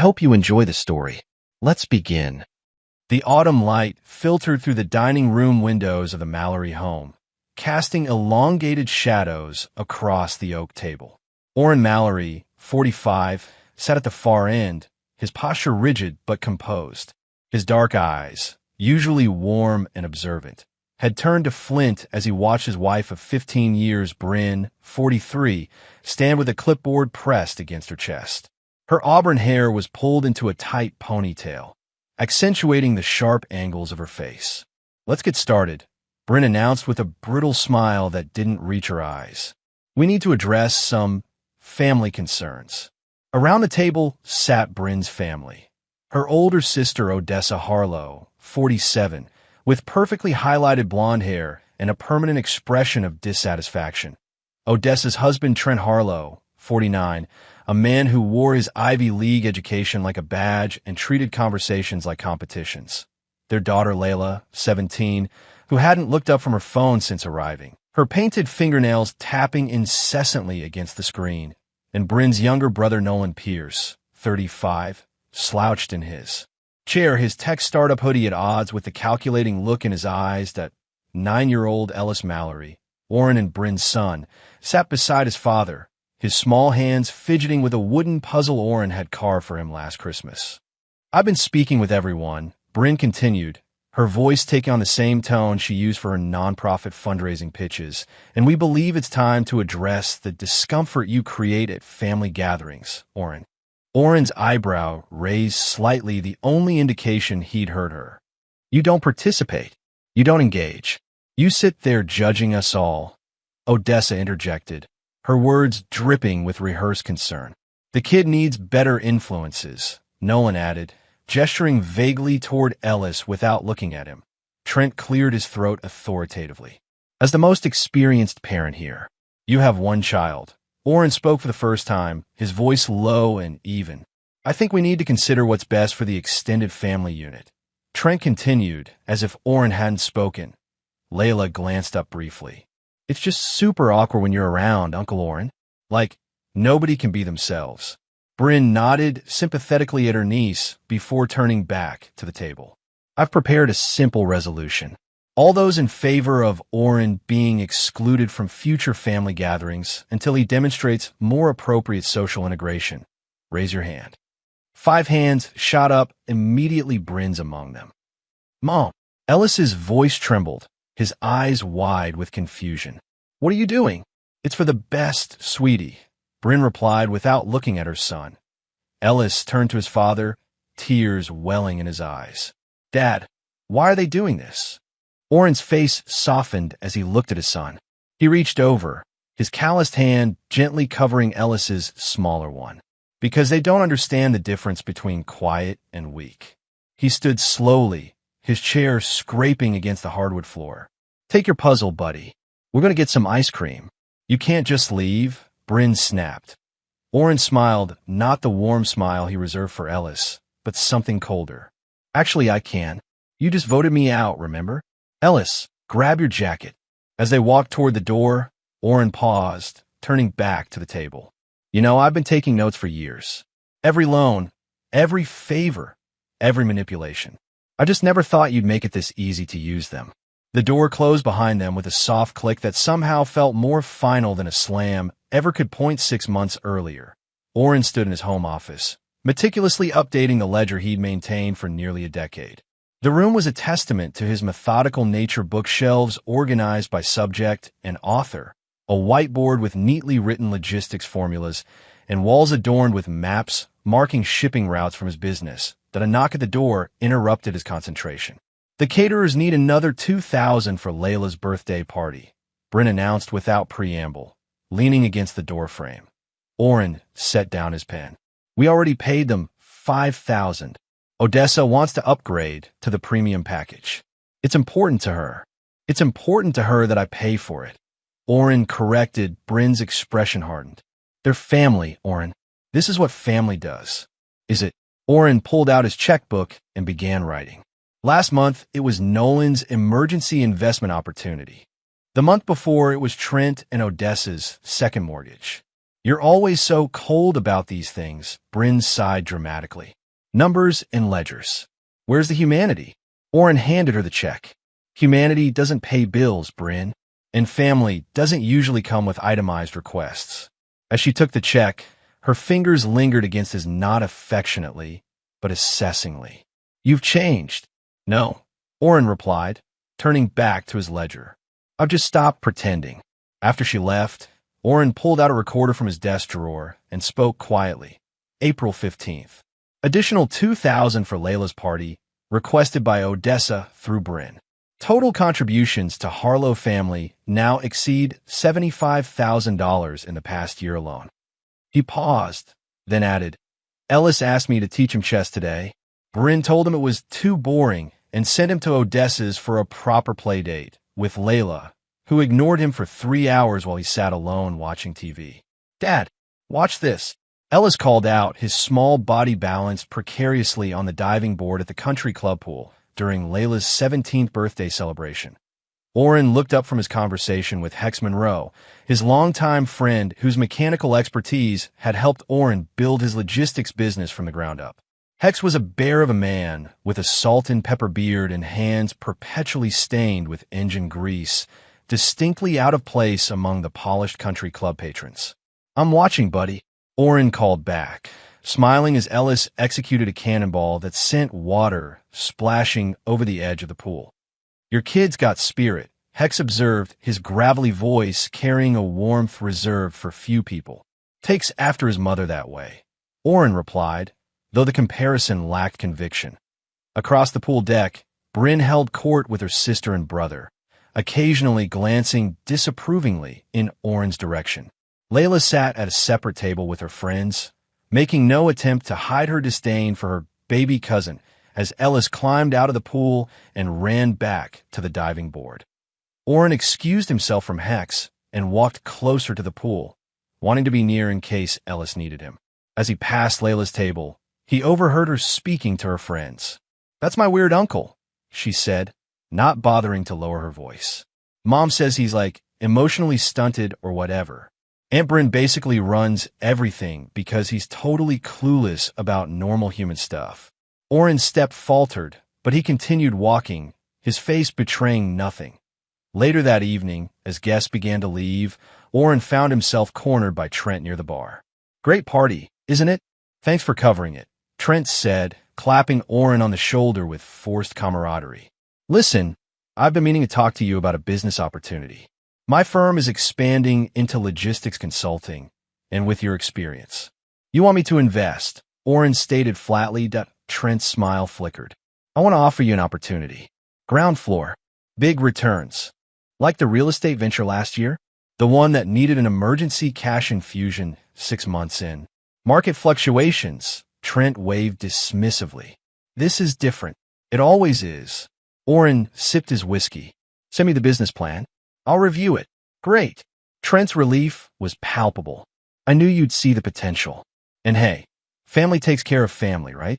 hope you enjoy the story. Let's begin. The autumn light filtered through the dining room windows of the Mallory home, casting elongated shadows across the oak table. Orrin Mallory, 45, sat at the far end, his posture rigid but composed. His dark eyes, usually warm and observant, had turned to flint as he watched his wife of 15 years, Bryn, 43, stand with a clipboard pressed against her chest. Her auburn hair was pulled into a tight ponytail, accentuating the sharp angles of her face. "Let's get started," Bryn announced with a brittle smile that didn't reach her eyes. "We need to address some family concerns." Around the table sat Bryn's family. Her older sister, Odessa Harlow, 47, with perfectly highlighted blonde hair and a permanent expression of dissatisfaction. Odessa's husband, Trent Harlow, 49, a man who wore his Ivy League education like a badge and treated conversations like competitions. Their daughter, Layla, 17, who hadn't looked up from her phone since arriving, her painted fingernails tapping incessantly against the screen. And Bryn's younger brother, Nolan Pierce, 35, slouched in his chair, his tech startup hoodie at odds with the calculating look in his eyes that 9-year-old Ellis Mallory, Orrin and Bryn's son, sat beside his father, his small hands fidgeting with a wooden puzzle Orrin had carved for him last Christmas. "I've been speaking with everyone," Bryn continued, her voice taking on the same tone she used for her nonprofit fundraising pitches, "and we believe it's time to address the discomfort you create at family gatherings, Orrin." Orrin's eyebrow raised slightly, the only indication he'd heard her. "You don't participate. You don't engage. You sit there judging us all," Odessa interjected, her words dripping with rehearsed concern. "The kid needs better influences," Nolan added, gesturing vaguely toward Ellis without looking at him. Trent cleared his throat authoritatively. "As the most experienced parent here, you have one child." Orrin spoke for the first time, his voice low and even. "I think we need to consider what's best for the extended family unit." Trent continued, as if Orrin hadn't spoken. Layla glanced up briefly. "It's just super awkward when you're around, Uncle Orrin. Like, nobody can be themselves." Bryn nodded sympathetically at her niece before turning back to the table. "I've prepared a simple resolution. All those in favor of Orrin being excluded from future family gatherings until he demonstrates more appropriate social integration, raise your hand." 5 hands shot up, immediately Bryn's among them. "Mom," Ellis's voice trembled, his eyes wide with confusion. "What are you doing?" "It's for the best, sweetie," Bryn replied without looking at her son. Ellis turned to his father, tears welling in his eyes. "Dad, why are they doing this?" Orrin's face softened as he looked at his son. He reached over, his calloused hand gently covering Ellis's smaller one. "Because they don't understand the difference between quiet and weak." He stood slowly, his chair scraping against the hardwood floor. "Take your puzzle, buddy. We're going to get some ice cream." "You can't just leave," Bryn snapped. Orrin smiled, not the warm smile he reserved for Ellis, but something colder. "Actually, I can. You just voted me out, remember? Ellis, grab your jacket." As they walked toward the door, Orrin paused, turning back to the table. "You know, I've been taking notes for years. Every loan, every favor, every manipulation. I just never thought you'd make it this easy to use them." The door closed behind them with a soft click that somehow felt more final than a slam ever could point 6 months earlier. Orrin stood in his home office, meticulously updating the ledger he'd maintained for nearly a decade. The room was a testament to his methodical nature, bookshelves organized by subject and author, a whiteboard with neatly written logistics formulas, and walls adorned with maps marking shipping routes from his business that a knock at the door interrupted his concentration. "The caterers need another 2,000 for Layla's birthday party," Bryn announced without preamble, leaning against the doorframe. Orrin set down his pen. "We already paid them 5,000. Odessa wants to upgrade to the premium package. It's important to her. It's important to her that I pay for it." Orrin corrected. Bryn's expression hardened. "They're family, Orrin. This is what family does." "Is it?" Orrin pulled out his checkbook and began writing. Last month, it was Nolan's emergency investment opportunity. The month before, it was Trent and Odessa's second mortgage. You're always so cold about these things, Bryn sighed dramatically. Numbers and ledgers. Where's the humanity? Oren handed her the check. Humanity doesn't pay bills, Bryn, and family doesn't usually come with itemized requests. As she took the check, her fingers lingered against his not affectionately, but assessingly. You've changed. No, Oren replied, turning back to his ledger. I've just stopped pretending. After she left, Oren pulled out a recorder from his desk drawer and spoke quietly. April 15th. Additional $2,000 for Layla's party, requested by Odessa through Bryn. Total contributions to Harlow family now exceed $75,000 in the past year alone. He paused, then added, Ellis asked me to teach him chess today. Bryn told him it was too boring and sent him to Odessa's for a proper play date with Layla, who ignored him for 3 hours while he sat alone watching TV. Dad, watch this. Ellis called out, his small body balanced precariously on the diving board at the country club pool during Layla's 17th birthday celebration. Oren looked up from his conversation with Hex Monroe, his longtime friend whose mechanical expertise had helped Oren build his logistics business from the ground up. Hex was a bear of a man with a salt and pepper beard and hands perpetually stained with engine grease, distinctly out of place among the polished country club patrons. I'm watching, buddy, Oren called back, smiling as Ellis executed a cannonball that sent water splashing over the edge of the pool. Your kid's got spirit, Hex observed, his gravelly voice carrying a warmth reserved for few people. Takes after his mother that way, Oren replied, though the comparison lacked conviction. Across the pool deck, Bryn held court with her sister and brother, occasionally glancing disapprovingly in Oren's direction. Layla sat at a separate table with her friends, making no attempt to hide her disdain for her baby cousin as Ellis climbed out of the pool and ran back to the diving board. Oren excused himself from Hex and walked closer to the pool, wanting to be near in case Ellis needed him. As he passed Layla's table, he overheard her speaking to her friends. That's my weird uncle, she said, not bothering to lower her voice. Mom says he's like emotionally stunted or whatever. Aunt Bryn basically runs everything because he's totally clueless about normal human stuff. Oren's step faltered, but he continued walking, his face betraying nothing. Later that evening, as guests began to leave, Oren found himself cornered by Trent near the bar. Great party, isn't it? Thanks for covering it, Trent said, clapping Oren on the shoulder with forced camaraderie. Listen, I've been meaning to talk to you about a business opportunity. My firm is expanding into logistics consulting, and with your experience. You want me to invest, Oren stated flatly. Trent's smile flickered. I want to offer you an opportunity. Ground floor. Big returns. Like the real estate venture last year? The one that needed an emergency cash infusion 6 months in. Market fluctuations, Trent waved dismissively. This is different. It always is. Oren sipped his whiskey. Send me the business plan. I'll review it. Great. Trent's relief was palpable. I knew you'd see the potential. And hey, family takes care of family, right?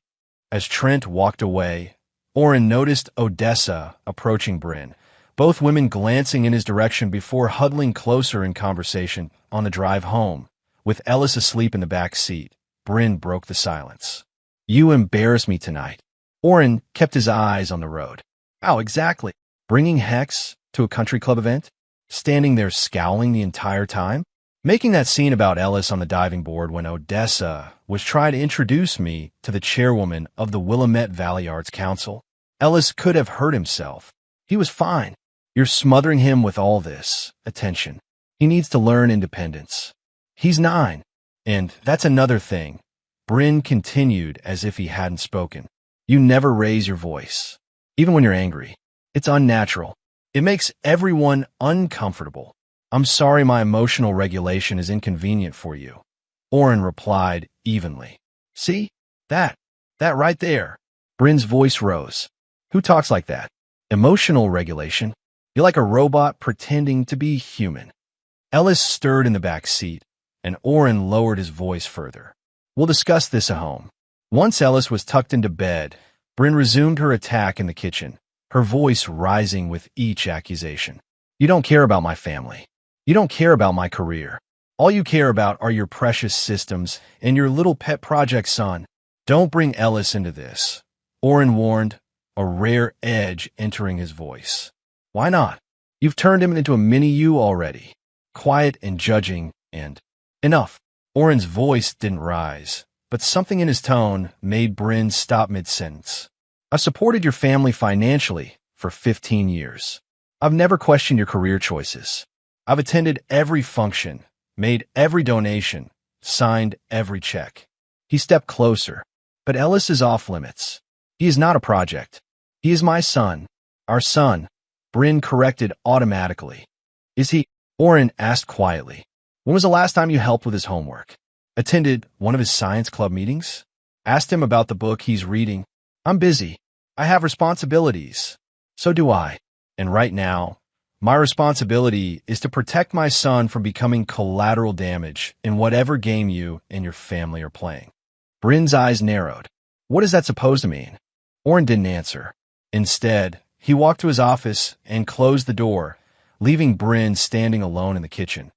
As Trent walked away, Oren noticed Odessa approaching Bryn, both women glancing in his direction before huddling closer in conversation on the drive home. With Ellis asleep in the back seat, Bryn broke the silence. You embarrass me tonight. Oren kept his eyes on the road. How exactly? Bringing Hex to a country club event? Standing there scowling the entire time? Making that scene about Ellis on the diving board when Odessa was trying to introduce me to the chairwoman of the Willamette Valley Arts Council? Ellis could have hurt himself. He was fine. You're smothering him with all this attention. He needs to learn independence. He's 9. And that's another thing. Bryn continued as if he hadn't spoken. You never raise your voice. Even when you're angry. It's unnatural. It makes everyone uncomfortable. I'm sorry my emotional regulation is inconvenient for you. Oren replied evenly. See? That right there. Bryn's voice rose. Who talks like that? Emotional regulation? You're like a robot pretending to be human. Ellis stirred in the back seat, and Oren lowered his voice further. We'll discuss this at home. Once Ellis was tucked into bed, Bryn resumed her attack in the kitchen, her voice rising with each accusation. You don't care about my family. You don't care about my career. All you care about are your precious systems and your little pet project, son. Don't bring Ellis into this, Oren warned, a rare edge entering his voice. Why not? You've turned him into a mini-you already. Quiet and judging, and enough. Oren's voice didn't rise, but something in his tone made Bryn stop mid-sentence. I've supported your family financially for 15 years. I've never questioned your career choices. I've attended every function, made every donation, signed every check. He stepped closer, but Ellis is off limits. He is not a project. He is my son. Our son. Bryn corrected automatically. Is he? Oren asked quietly. When was the last time you helped with his homework? Attended one of his science club meetings? Asked him about the book he's reading? I'm busy. I have responsibilities. So do I. And right now, my responsibility is to protect my son from becoming collateral damage in whatever game you and your family are playing. Bryn's eyes narrowed. What is that supposed to mean? Oren didn't answer. Instead, he walked to his office and closed the door, leaving Bryn standing alone in the kitchen.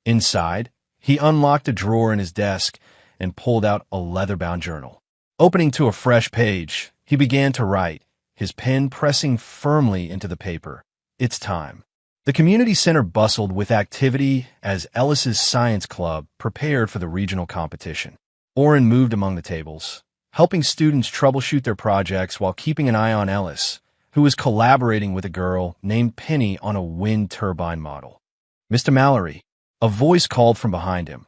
Inside, he unlocked a drawer in his desk and pulled out a leather-bound journal. Opening to a fresh page, he began to write, his pen pressing firmly into the paper. It's time. The community center bustled with activity as Ellis's science club prepared for the regional competition. Oren moved among the tables, helping students troubleshoot their projects while keeping an eye on Ellis, who was collaborating with a girl named Penny on a wind turbine model. Mr. Mallory, a voice called from behind him.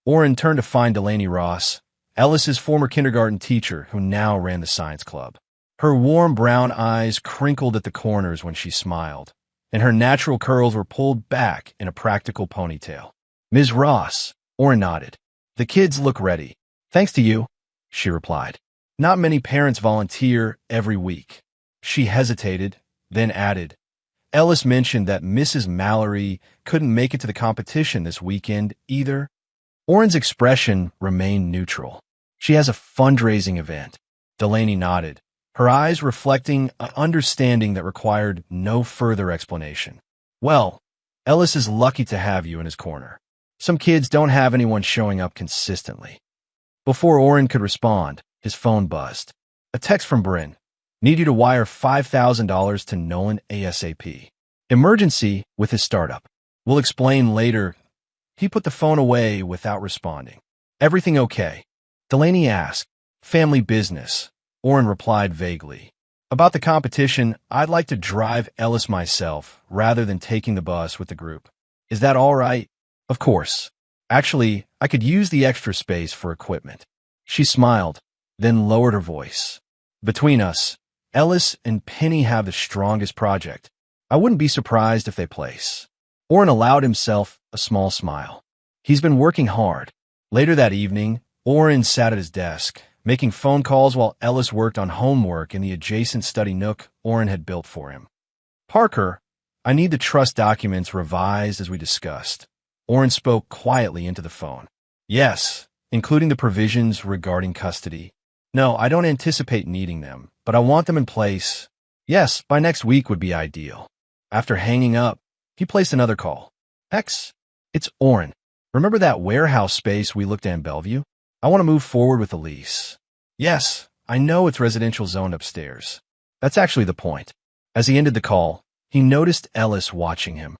Oren turned to find Delaney Ross, Ellis's former kindergarten teacher who now ran the science club. Her warm brown eyes crinkled at the corners when she smiled, and her natural curls were pulled back in a practical ponytail. Ms. Ross, Oren nodded. The kids look ready. Thanks to you, she replied. Not many parents volunteer every week. She hesitated, then added, Ellis mentioned that Mrs. Mallory couldn't make it to the competition this weekend either. Oren's expression remained neutral. She has a fundraising event. Delaney nodded, her eyes reflecting an understanding that required no further explanation. Well, Ellis is lucky to have you in his corner. Some kids don't have anyone showing up consistently. Before Oren could respond, his phone buzzed. A text from Bryn. Need you to wire $5,000 to Nolan ASAP. Emergency with his startup. We'll explain later. He put the phone away without responding. Everything okay? Delaney asked. Family business. Oren replied vaguely. About the competition, I'd like to drive Ellis myself rather than taking the bus with the group. Is that all right? Of course. Actually, I could use the extra space for equipment. She smiled, then lowered her voice. Between us, Ellis and Penny have the strongest project. I wouldn't be surprised if they place. Oren allowed himself a small smile. He's been working hard. Later that evening, Oren sat at his desk, making phone calls while Ellis worked on homework in the adjacent study nook Oren had built for him. Parker, I need the trust documents revised as we discussed. Oren spoke quietly into the phone. Yes, including the provisions regarding custody. No, I don't anticipate needing them, but I want them in place. Yes, by next week would be ideal. After hanging up, he placed another call. X, it's Oren. Remember that warehouse space we looked at in Bellevue? I want to move forward with the lease. Yes, I know it's residential zoned upstairs. That's actually the point. As he ended the call, he noticed Ellis watching him.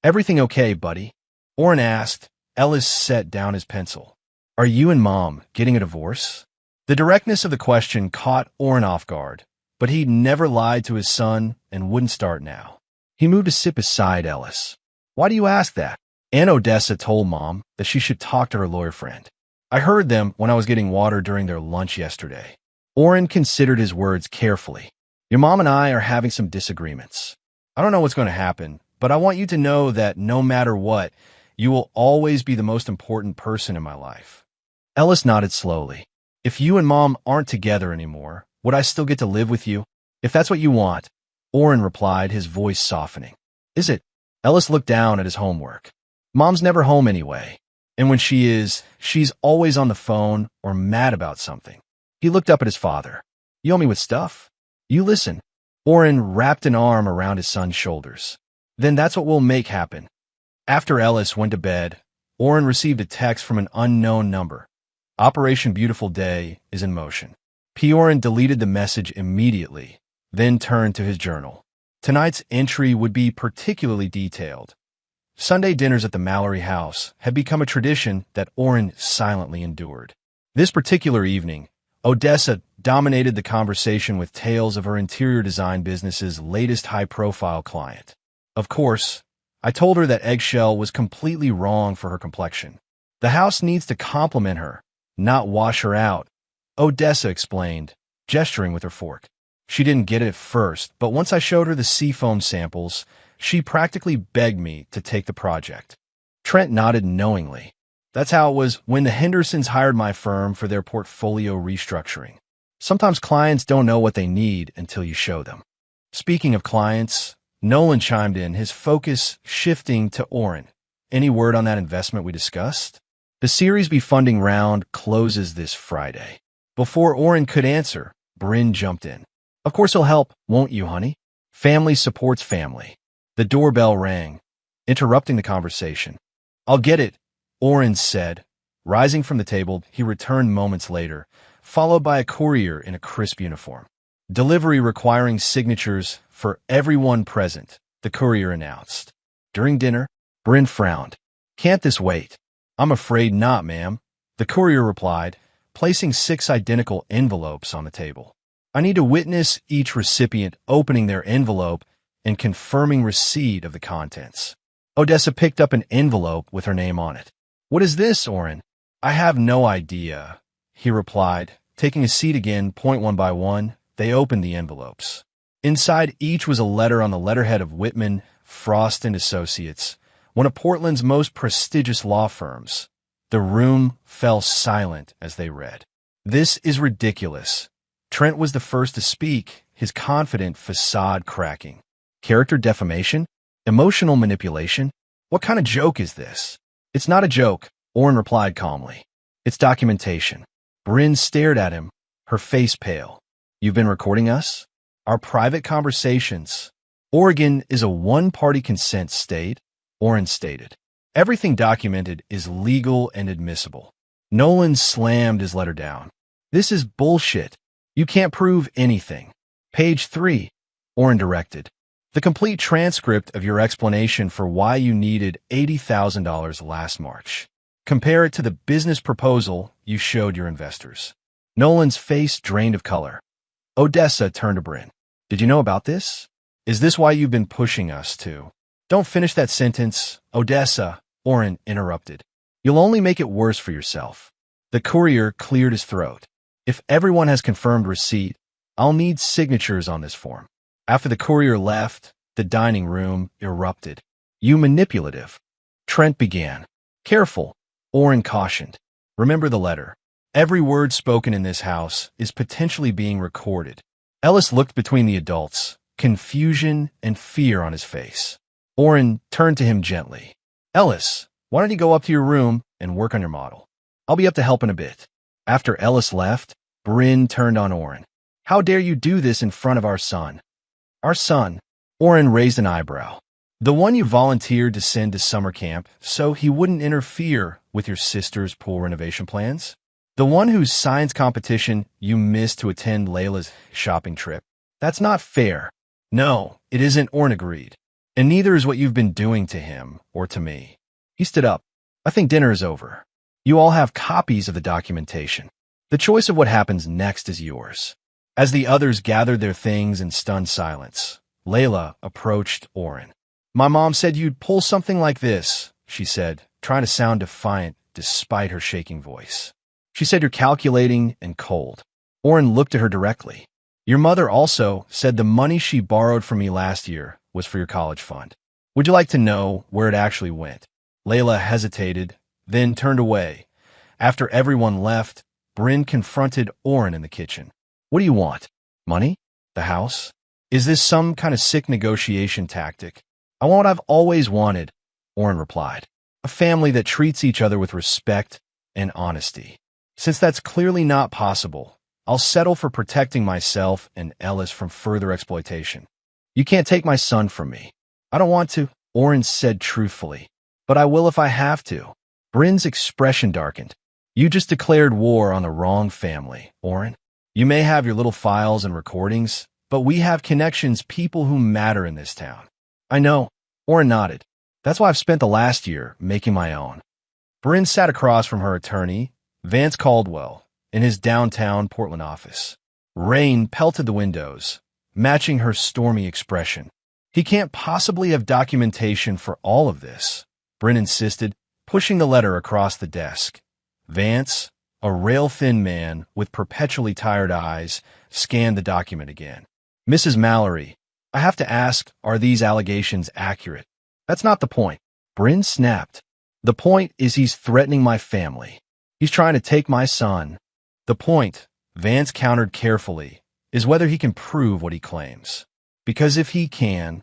Everything okay, buddy? Oren asked. Ellis set down his pencil. Are you and Mom getting a divorce? The directness of the question caught Oren off guard, but he'd never lied to his son and wouldn't start now. He moved to sit beside Ellis. Why do you ask that? Aunt Odessa told Mom that she should talk to her lawyer friend. I heard them when I was getting water during their lunch yesterday. Oren considered his words carefully. Your mom and I are having some disagreements. I don't know what's going to happen, but I want you to know that no matter what, you will always be the most important person in my life. Ellis nodded slowly. If you and Mom aren't together anymore, would I still get to live with you? If that's what you want, Oren replied, his voice softening. Is it? Ellis looked down at his homework. Mom's never home anyway, and when she is, she's always on the phone or mad about something. He looked up at his father. You owe me with stuff? You listen. Oren wrapped an arm around his son's shoulders. Then that's what we'll make happen. After Ellis went to bed, Oren received a text from an unknown number. Operation Beautiful Day is in motion. Oren deleted the message immediately, then turned to his journal. Tonight's entry would be particularly detailed. Sunday dinners at the Mallory house had become a tradition that Oren silently endured. This particular evening, Odessa dominated the conversation with tales of her interior design business's latest high-profile client. Of course, I told her that eggshell was completely wrong for her complexion. The house needs to compliment her, not wash her out, Odessa explained, gesturing with her fork. She didn't get it at first, but once I showed her the seafoam samples, she practically begged me to take the project. Trent nodded knowingly. That's how it was when the Hendersons hired my firm for their portfolio restructuring. Sometimes clients don't know what they need until you show them. Speaking of clients, Nolan chimed in, his focus shifting to Oren. Any word on that investment we discussed? The Series B funding round closes this Friday. Before Oren could answer, Bryn jumped in. Of course he'll help, won't you, honey? Family supports family. The doorbell rang, interrupting the conversation. I'll get it, Oren said. Rising from the table, he returned moments later, followed by a courier in a crisp uniform. Delivery requiring signatures for everyone present, the courier announced. During dinner, Bryn frowned. Can't this wait? I'm afraid not, ma'am, the courier replied, placing 6 identical envelopes on the table. I need to witness each recipient opening their envelope and confirming receipt of the contents. Odessa picked up an envelope with her name on it. What is this, Oren? I have no idea, he replied. Taking a seat again, point one by one, they opened the envelopes. Inside each was a letter on the letterhead of Whitman, Frost & Associates, one of Portland's most prestigious law firms. The room fell silent as they read. This is ridiculous. Trent was the first to speak, his confident facade cracking. Character defamation? Emotional manipulation? What kind of joke is this? It's not a joke, Oren replied calmly. It's documentation. Bryn stared at him, her face pale. You've been recording us? Our private conversations. Oregon is a one-party consent state, Oren stated. Everything documented is legal and admissible. Nolan slammed his letter down. This is bullshit. You can't prove anything. Page 3, Oren directed. The complete transcript of your explanation for why you needed $80,000 last March. Compare it to the business proposal you showed your investors. Nolan's face drained of color. Odessa turned to Bryn. Did you know about this? Is this why you've been pushing us to? Don't finish that sentence, Odessa, Oren interrupted. You'll only make it worse for yourself. The courier cleared his throat. If everyone has confirmed receipt, I'll need signatures on this form. After the courier left, the dining room erupted. You manipulative. Trent began. Careful, Oren cautioned. Remember the letter. Every word spoken in this house is potentially being recorded. Ellis looked between the adults, confusion and fear on his face. Oren turned to him gently. Ellis, why don't you go up to your room and work on your model? I'll be up to help in a bit. After Ellis left, Bryn turned on Oren. How dare you do this in front of our son? Our son, Oren raised an eyebrow. The one you volunteered to send to summer camp so he wouldn't interfere with your sister's pool renovation plans? The one whose science competition you missed to attend Layla's shopping trip? That's not fair. No, it isn't, Oren agreed. And neither is what you've been doing to him or to me. He stood up. I think dinner is over. You all have copies of the documentation. The choice of what happens next is yours. As the others gathered their things in stunned silence, Layla approached Oren. My mom said you'd pull something like this, she said, trying to sound defiant despite her shaking voice. She said you're calculating and cold. Oren looked at her directly. Your mother also said the money she borrowed from me last year was for your college fund. Would you like to know where it actually went? Layla hesitated, then turned away. After everyone left, Bryn confronted Oren in the kitchen. What do you want? Money? The house? Is this some kind of sick negotiation tactic? I want what I've always wanted, Oren replied. A family that treats each other with respect and honesty. Since that's clearly not possible, I'll settle for protecting myself and Ellis from further exploitation. You can't take my son from me. I don't want to, Oren said truthfully, but I will if I have to. Bryn's expression darkened. You just declared war on the wrong family, Oren. You may have your little files and recordings, but we have connections, people who matter in this town. I know, Oren nodded. That's why I've spent the last year making my own. Bryn sat across from her attorney, Vance Caldwell, in his downtown Portland office. Rain pelted the windows, matching her stormy expression. He can't possibly have documentation for all of this, Bryn insisted, pushing the letter across the desk. Vance, a rail-thin man with perpetually tired eyes, scanned the document again. Mrs. Mallory, I have to ask, are these allegations accurate? That's not the point. Bryn snapped. The point is he's threatening my family. He's trying to take my son. The point, Vance countered carefully, is whether he can prove what he claims. Because if he can...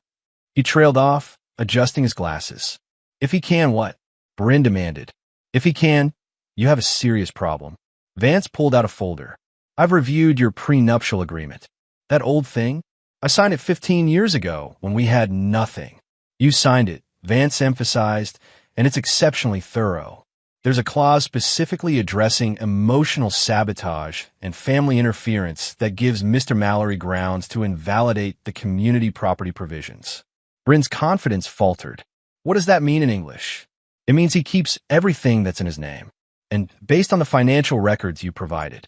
He trailed off, adjusting his glasses. If he can what? Bryn demanded. If he can, you have a serious problem. Vance pulled out a folder. I've reviewed your prenuptial agreement. That old thing? I signed it 15 years ago when we had nothing. You signed it, Vance emphasized, and it's exceptionally thorough. There's a clause specifically addressing emotional sabotage and family interference that gives Mr. Mallory grounds to invalidate the community property provisions. Bryn's confidence faltered. What does that mean in English? It means he keeps everything that's in his name. And based on the financial records you provided.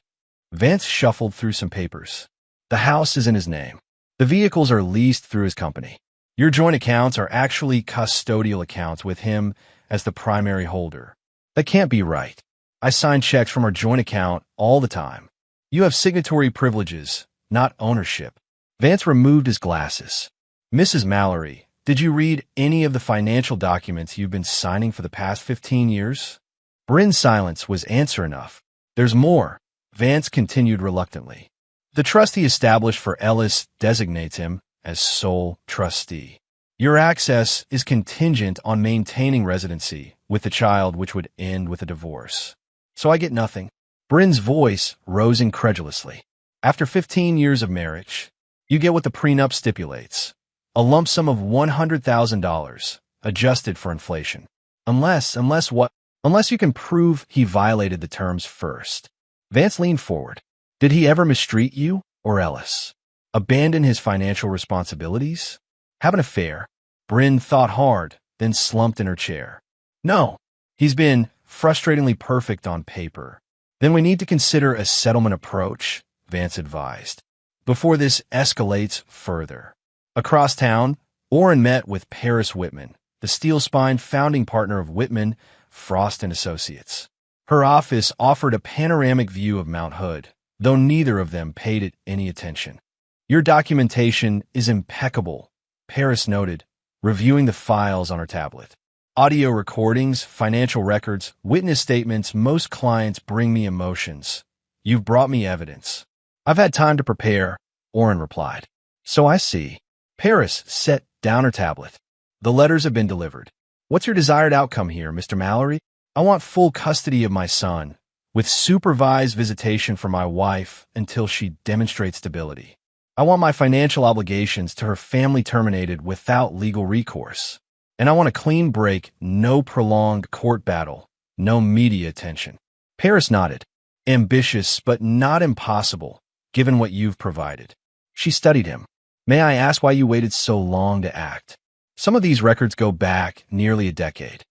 Vance shuffled through some papers. The house is in his name. The vehicles are leased through his company. Your joint accounts are actually custodial accounts with him as the primary holder. That can't be right. I sign checks from our joint account all the time. You have signatory privileges, not ownership. Vance removed his glasses. Mrs. Mallory, did you read any of the financial documents you've been signing for the past 15 years? Bryn's silence was answer enough. There's more, Vance continued reluctantly. The trust he established for Ellis designates him as sole trustee. Your access is contingent on maintaining residency with the child, which would end with a divorce. So I get nothing. Bryn's voice rose incredulously. After 15 years of marriage, you get what the prenup stipulates. A lump sum of $100,000, adjusted for inflation. Unless what? Unless you can prove he violated the terms first. Vance leaned forward. Did he ever mistreat you or Ellis? Abandon his financial responsibilities? Have an affair? Bryn thought hard, then slumped in her chair. No, he's been frustratingly perfect on paper. Then we need to consider a settlement approach, Vance advised, before this escalates further. Across town, Oren met with Paris Whitman, the steel-spine founding partner of Whitman, Frost & Associates. Her office offered a panoramic view of Mount Hood, though neither of them paid it any attention. Your documentation is impeccable, Paris noted, reviewing the files on her tablet. Audio recordings, financial records, witness statements, most clients bring me emotions. You've brought me evidence. I've had time to prepare, Oren replied. So I see. Paris set down her tablet. The letters have been delivered. What's your desired outcome here, Mr. Mallory? I want full custody of my son, with supervised visitation for my wife until she demonstrates stability. I want my financial obligations to her family terminated without legal recourse. And I want a clean break, no prolonged court battle, no media attention. Paris nodded. Ambitious, but not impossible, given what you've provided. She studied him. May I ask why you waited so long to act? Some of these records go back nearly a decade.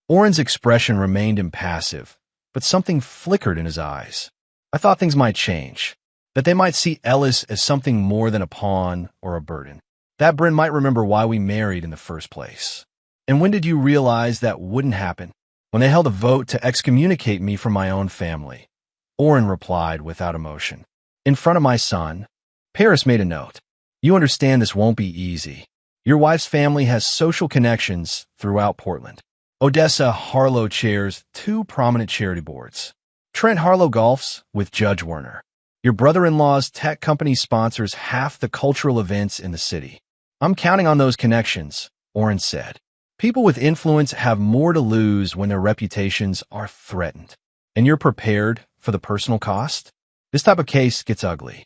Oren's expression remained impassive, but something flickered in his eyes. I thought things might change, that they might see Ellis as something more than a pawn or a burden. That Bryn might remember why we married in the first place. And when did you realize that wouldn't happen? When they held a vote to excommunicate me from my own family. Oren replied without emotion. In front of my son. Paris made a note. You understand this won't be easy. Your wife's family has social connections throughout Portland. Odessa Harlow chairs 2 prominent charity boards. Trent Harlow golfs with Judge Werner. Your brother-in-law's tech company sponsors half the cultural events in the city. I'm counting on those connections, Oren said. People with influence have more to lose when their reputations are threatened. And you're prepared for the personal cost? This type of case gets ugly.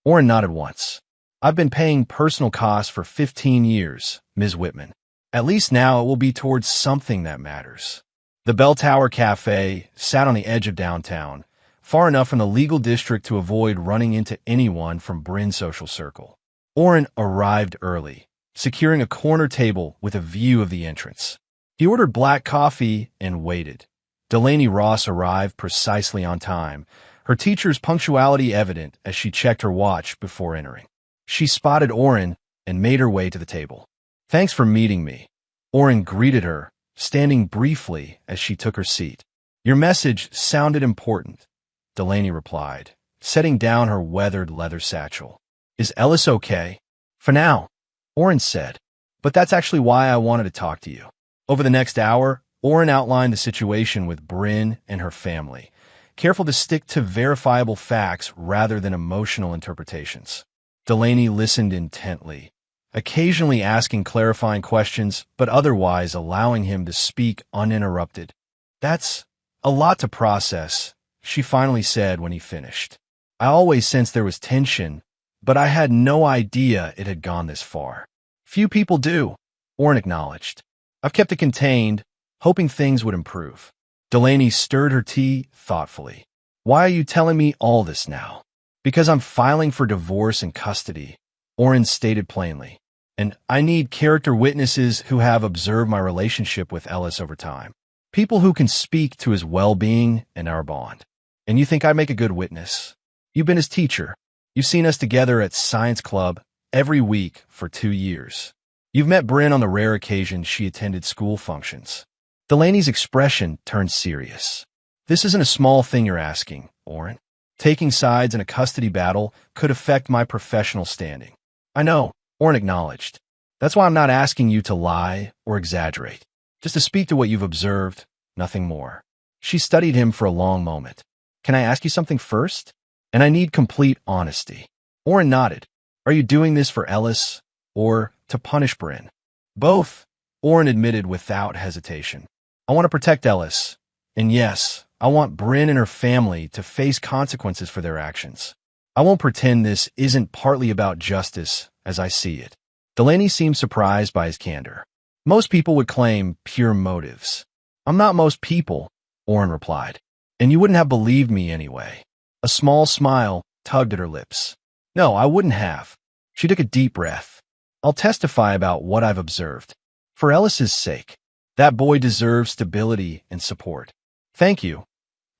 Oren nodded once. I've been paying personal costs for 15 years, Ms. Whitman. At least now it will be towards something that matters. The Bell Tower Cafe sat on the edge of downtown, far enough from the legal district to avoid running into anyone from Bryn's social circle. Oren arrived early, securing a corner table with a view of the entrance. He ordered black coffee and waited. Delaney Ross arrived precisely on time, her teacher's punctuality evident as she checked her watch before entering. She spotted Oren and made her way to the table. "Thanks for meeting me." Oren greeted her, standing briefly as she took her seat. "Your message sounded important," Delaney replied, setting down her weathered leather satchel. "Is Ellis okay?" "For now," Oren said, "but that's actually why I wanted to talk to you." Over the next hour, Oren outlined the situation with Bryn and her family, careful to stick to verifiable facts rather than emotional interpretations. Delaney listened intently, occasionally asking clarifying questions, but otherwise allowing him to speak uninterrupted. "That's a lot to process," she finally said when he finished. "I always sensed there was tension, but I had no idea it had gone this far." "Few people do," Oren acknowledged. "I've kept it contained, hoping things would improve." Delaney stirred her tea thoughtfully. "Why are you telling me all this now?" "Because I'm filing for divorce and custody," Oren stated plainly. "And I need character witnesses who have observed my relationship with Ellis over time. People who can speak to his well-being and our bond." "And you think I make a good witness? You've been his teacher. You've seen us together at science club every week for 2 years. You've met Bryn on the rare occasion she attended school functions." Delaney's expression turned serious. "This isn't a small thing you're asking, Oren. Taking sides in a custody battle could affect my professional standing." "I know," Oren acknowledged. "That's why I'm not asking you to lie or exaggerate. Just to speak to what you've observed, nothing more." She studied him for a long moment. "Can I ask you something first? And I need complete honesty." Oren nodded. "Are you doing this for Ellis or to punish Bryn?" "Both," Oren admitted without hesitation. "I want to protect Ellis. And yes, I want Bryn and her family to face consequences for their actions. I won't pretend this isn't partly about justice as I see it." Delaney seemed surprised by his candor. "Most people would claim pure motives." "I'm not most people," Oren replied. "And you wouldn't have believed me anyway." A small smile tugged at her lips. "No, I wouldn't have." She took a deep breath. "I'll testify about what I've observed. For Ellis's sake. That boy deserves stability and support." "Thank you,"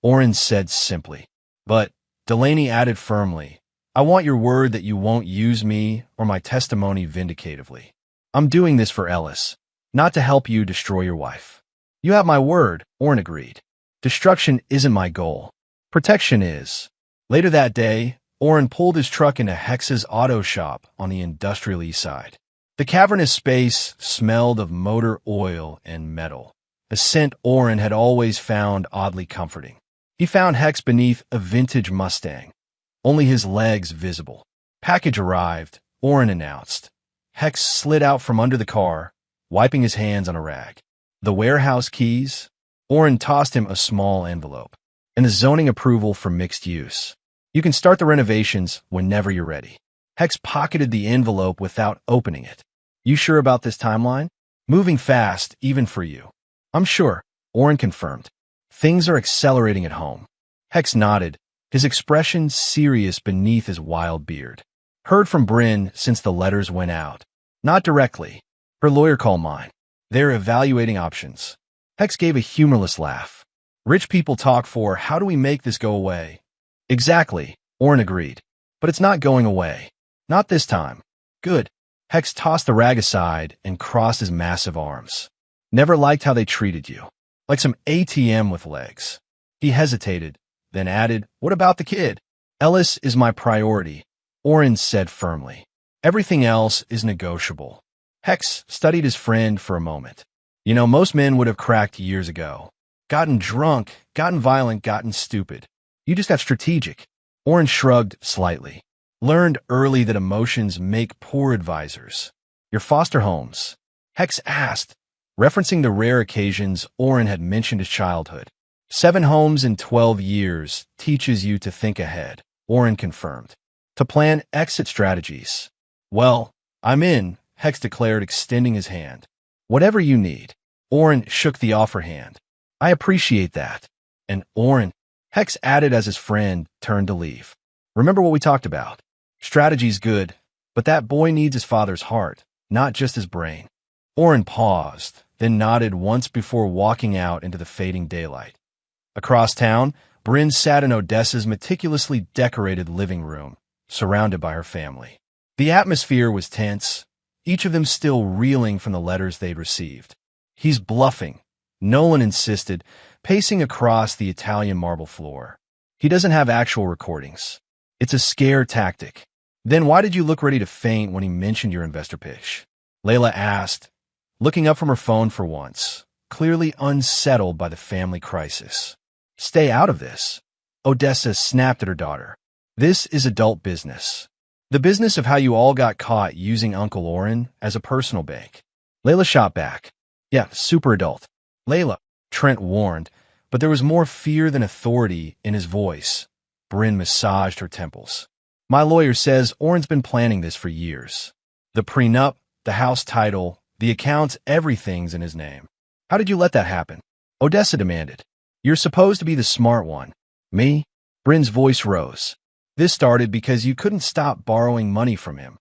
Oren said simply. "But," Delaney added firmly, "I want your word that you won't use me or my testimony vindicatively. I'm doing this for Ellis, not to help you destroy your wife." "You have my word," Oren agreed. "Destruction isn't my goal. Protection is." Later that day, Oren pulled his truck into Hex's auto shop on the industrial east side. The cavernous space smelled of motor oil and metal, a scent Oren had always found oddly comforting. He found Hex beneath a vintage Mustang, only his legs visible. "Package arrived," Oren announced. Hex slid out from under the car, wiping his hands on a rag. "The warehouse keys?" Oren tossed him a small envelope. "And the zoning approval for mixed use. You can start the renovations whenever you're ready." Hex pocketed the envelope without opening it. "You sure about this timeline? Moving fast, even for you." "I'm sure," Oren confirmed. "Things are accelerating at home." Hex nodded, his expression serious beneath his wild beard. "Heard from Bryn since the letters went out." "Not directly. Her lawyer called mine. They're evaluating options." Hex gave a humorless laugh. "Rich people talk for how do we make this go away?" "Exactly," Oren agreed. "But it's not going away. Not this time." "Good." Hex tossed the rag aside and crossed his massive arms. "Never liked how they treated you. Like some ATM with legs." He hesitated, then added, "What about the kid?" "Ellis is my priority," Oren said firmly. "Everything else is negotiable." Hex studied his friend for a moment. "You know, most men would have cracked years ago. Gotten drunk, gotten violent, gotten stupid. You just got strategic." Oren shrugged slightly. "Learned early that emotions make poor advisors." "Your foster homes?" Hex asked, referencing the rare occasions Oren had mentioned his childhood. 7 homes in 12 years teaches you to think ahead, Oren confirmed. To plan exit strategies. "Well, I'm in," Hex declared, extending his hand. "Whatever you need." Oren shook the offer hand. I appreciate that. And Oren, Hex added as his friend turned to leave. Remember what we talked about. Strategy's good, but that boy needs his father's heart, not just his brain. Oren paused, then nodded once before walking out into the fading daylight. Across town, Bryn sat in Odessa's meticulously decorated living room, surrounded by her family. The atmosphere was tense, each of them still reeling from the letters they'd received. He's bluffing, Nolan insisted, pacing across the Italian marble floor. He doesn't have actual recordings. It's a scare tactic. Then why did you look ready to faint when he mentioned your investor pitch? Layla asked, looking up from her phone for once, clearly unsettled by the family crisis. Stay out of this. Odessa snapped at her daughter. This is adult business. The business of how you all got caught using Uncle Oren as a personal bank. Layla shot back. Yeah, super adult. Layla, Trent warned, but there was more fear than authority in his voice. Bryn massaged her temples. My lawyer says Oren's been planning this for years. The prenup, the house title, the accounts, everything's in his name. How did you let that happen? Odessa demanded. You're supposed to be the smart one. Me? Bryn's voice rose. This started because you couldn't stop borrowing money from him.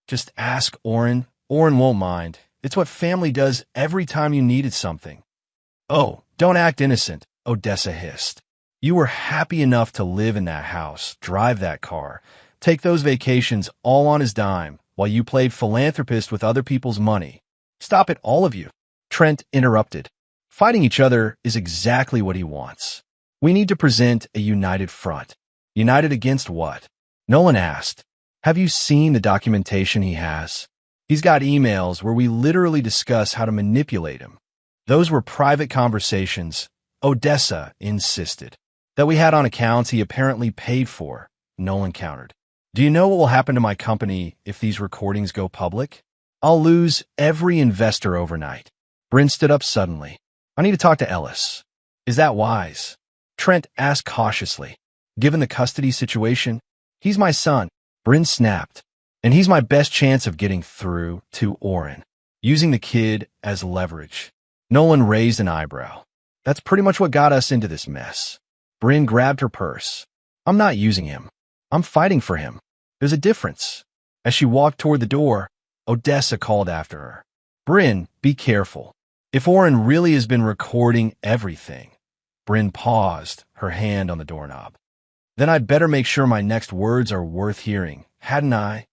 Just ask Oren. Oren won't mind. It's what family does every time you needed something. Oh, don't act innocent, Odessa hissed. You were happy enough to live in that house, drive that car, take those vacations all on his dime while you played philanthropist with other people's money. Stop it, all of you. Trent interrupted. Fighting each other is exactly what he wants. We need to present a united front. United against what? Nolan asked. Have you seen the documentation he has? He's got emails where we literally discuss how to manipulate him. Those were private conversations, Odessa insisted. That we had on accounts he apparently paid for, Nolan countered. Do you know what will happen to my company if these recordings go public? I'll lose every investor overnight. Bryn stood up suddenly. I need to talk to Ellis. Is that wise? Trent asked cautiously. Given the custody situation, he's my son, Bryn snapped, and he's my best chance of getting through to Oren, using the kid as leverage. Nolan raised an eyebrow. That's pretty much what got us into this mess. Bryn grabbed her purse. I'm not using him. I'm fighting for him. There's a difference. As she walked toward the door, Odessa called after her. Bryn, be careful. If Oren really has been recording everything. Bryn paused, her hand on the doorknob. Then I'd better make sure my next words are worth hearing, hadn't I?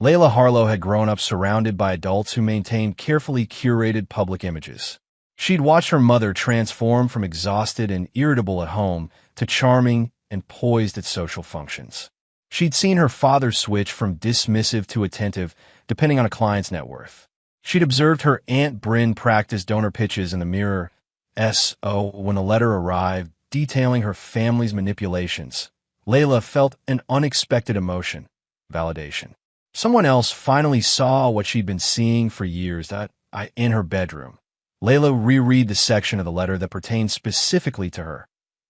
Layla Harlow had grown up surrounded by adults who maintained carefully curated public images. She'd watched her mother transform from exhausted and irritable at home to charming and poised at social functions. She'd seen her father switch from dismissive to attentive, depending on a client's net worth. She'd observed her Aunt Bryn practice donor pitches in the mirror, when a letter arrived detailing her family's manipulations. Layla felt an unexpected emotion, validation. Someone else finally saw what she'd been seeing for years in her bedroom. Layla reread the section of the letter that pertained specifically to her.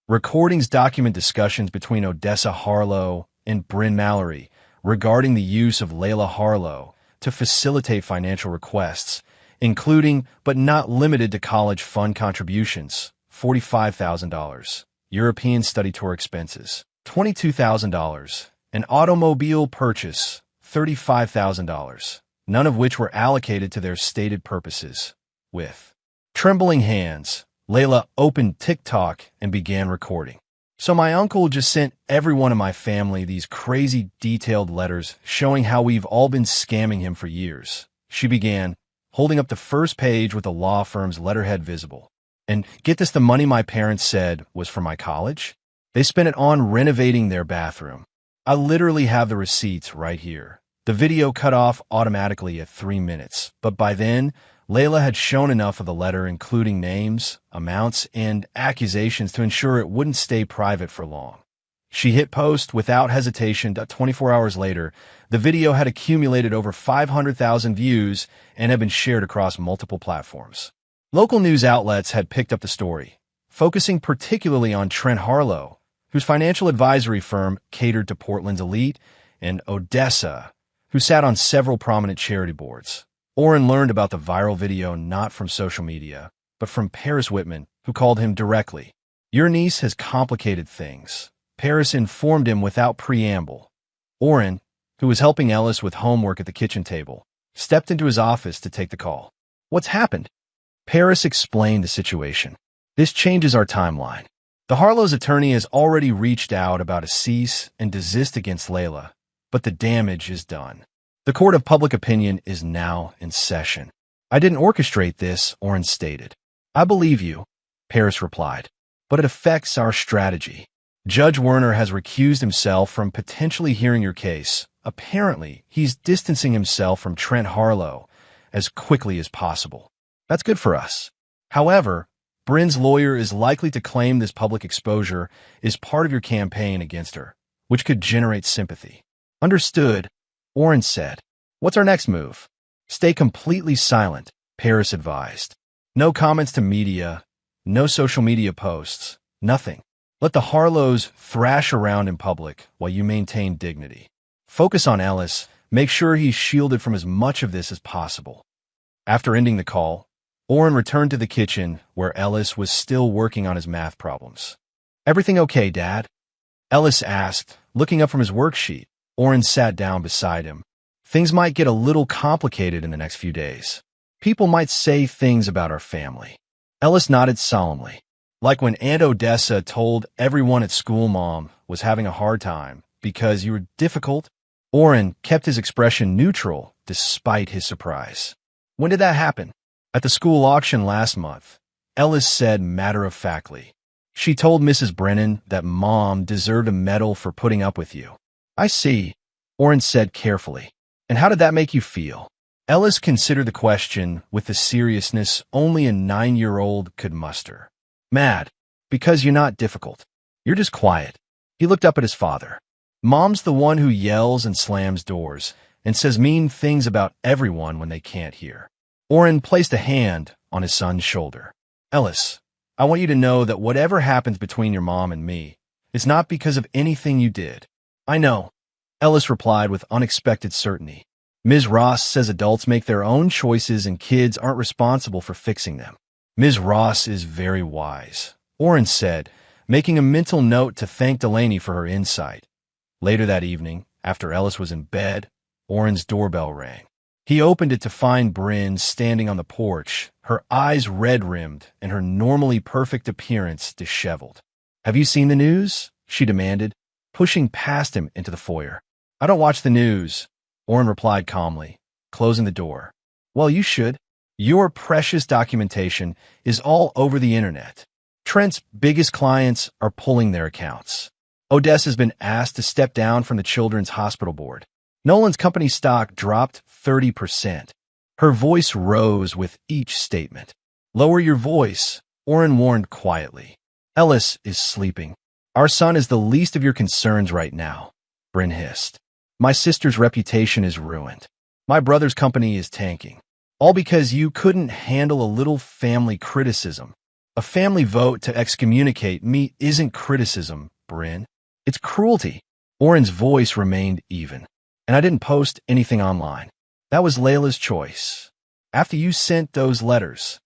Recordings document discussions between Odessa Harlow and Bryn Mallory regarding the use of Layla Harlow to facilitate financial requests, including but not limited to college fund contributions, $45,000, European study tour expenses, $22,000, an automobile purchase, $35,000, none of which were allocated to their stated purposes. With trembling hands, Layla opened TikTok and began recording. So my uncle just sent everyone in my family these crazy detailed letters showing how we've all been scamming him for years. She began, holding up the first page with the law firm's letterhead visible. And get this, the money my parents said was for my college? They spent it on renovating their bathroom. I literally have the receipts right here. The video cut off automatically at 3 minutes, but by then, Layla had shown enough of the letter, including names, amounts, and accusations to ensure it wouldn't stay private for long. She hit post without hesitation. 24 hours later, the video had accumulated over 500,000 views and had been shared across multiple platforms. Local news outlets had picked up the story, focusing particularly on Trent Harlow, whose financial advisory firm catered to Portland's elite, and Odessa, who sat on several prominent charity boards. Oren learned about the viral video not from social media, but from Paris Whitman, who called him directly. Your niece has complicated things, Paris informed him without preamble. Oren, who was helping Ellis with homework at the kitchen table, stepped into his office to take the call. What's happened? Paris explained the situation. This changes our timeline. The Harlow's attorney has already reached out about a cease and desist against Layla, but the damage is done. The court of public opinion is now in session. I didn't orchestrate this, Oren stated. I believe you, Paris replied, but it affects our strategy. Judge Werner has recused himself from potentially hearing your case. Apparently, he's distancing himself from Trent Harlow as quickly as possible. That's good for us. However, Bryn's lawyer is likely to claim this public exposure is part of your campaign against her, which could generate sympathy. Understood, Oren said. What's our next move? Stay completely silent, Paris advised. No comments to media, no social media posts, nothing. Let the Harlows thrash around in public while you maintain dignity. Focus on Ellis, make sure he's shielded from as much of this as possible. After ending the call, Oren returned to the kitchen where Ellis was still working on his math problems. Everything okay, Dad? Ellis asked, looking up from his worksheet. Oren sat down beside him. Things might get a little complicated in the next few days. People might say things about our family. Ellis nodded solemnly. Like when Aunt Odessa told everyone at school Mom was having a hard time because you were difficult. Oren kept his expression neutral despite his surprise. When did that happen? At the school auction last month, Ellis said matter-of-factly. She told Mrs. Brennan that Mom deserved a medal for putting up with you. I see, Oren said carefully. And how did that make you feel? Ellis considered the question with the seriousness only a 9-year-old could muster. Mad, because you're not difficult. You're just quiet. He looked up at his father. Mom's the one who yells and slams doors and says mean things about everyone when they can't hear. Oren placed a hand on his son's shoulder. Ellis, I want you to know that whatever happens between your mom and me, it's not because of anything you did. I know, Ellis replied with unexpected certainty. Ms. Ross says adults make their own choices and kids aren't responsible for fixing them. Ms. Ross is very wise, Oren said, making a mental note to thank Delaney for her insight. Later that evening, after Ellis was in bed, Oren's doorbell rang. He opened it to find Bryn standing on the porch, her eyes red-rimmed and her normally perfect appearance disheveled. Have you seen the news? She demanded, pushing past him into the foyer. I don't watch the news, Oren replied calmly, closing the door. Well, you should. Your precious documentation is all over the internet. Trent's biggest clients are pulling their accounts. Odessa's been asked to step down from the Children's Hospital Board. Nolan's company stock dropped 30%. Her voice rose with each statement. Lower your voice, Oren warned quietly. Ellis is sleeping. Our son is the least of your concerns right now, Bryn hissed. My sister's reputation is ruined. My brother's company is tanking. All because you couldn't handle a little family criticism. A family vote to excommunicate me isn't criticism, Bryn. It's cruelty. Oren's voice remained even. And I didn't post anything online. That was Layla's choice. After you sent those letters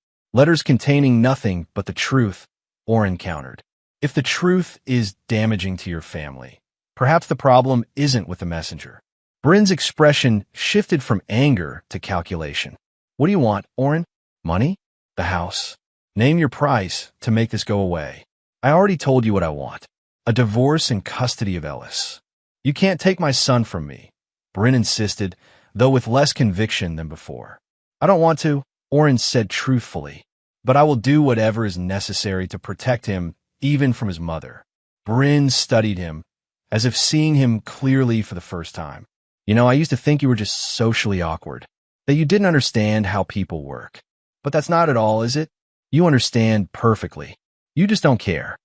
containing nothing but the truth, Oren countered. If the truth is damaging to your family, perhaps the problem isn't with the messenger. Bryn's expression shifted from anger to calculation. What do you want, Oren? Money? The house? Name your price to make this go away. I already told you what I want. A divorce and custody of Ellis. You can't take my son from me, Bryn insisted, though with less conviction than before. I don't want to, Oren said truthfully, but I will do whatever is necessary to protect him, even from his mother. Bryn studied him, as if seeing him clearly for the first time. You know, I used to think you were just socially awkward, that you didn't understand how people work. But that's not at all, is it? You understand perfectly. You just don't care.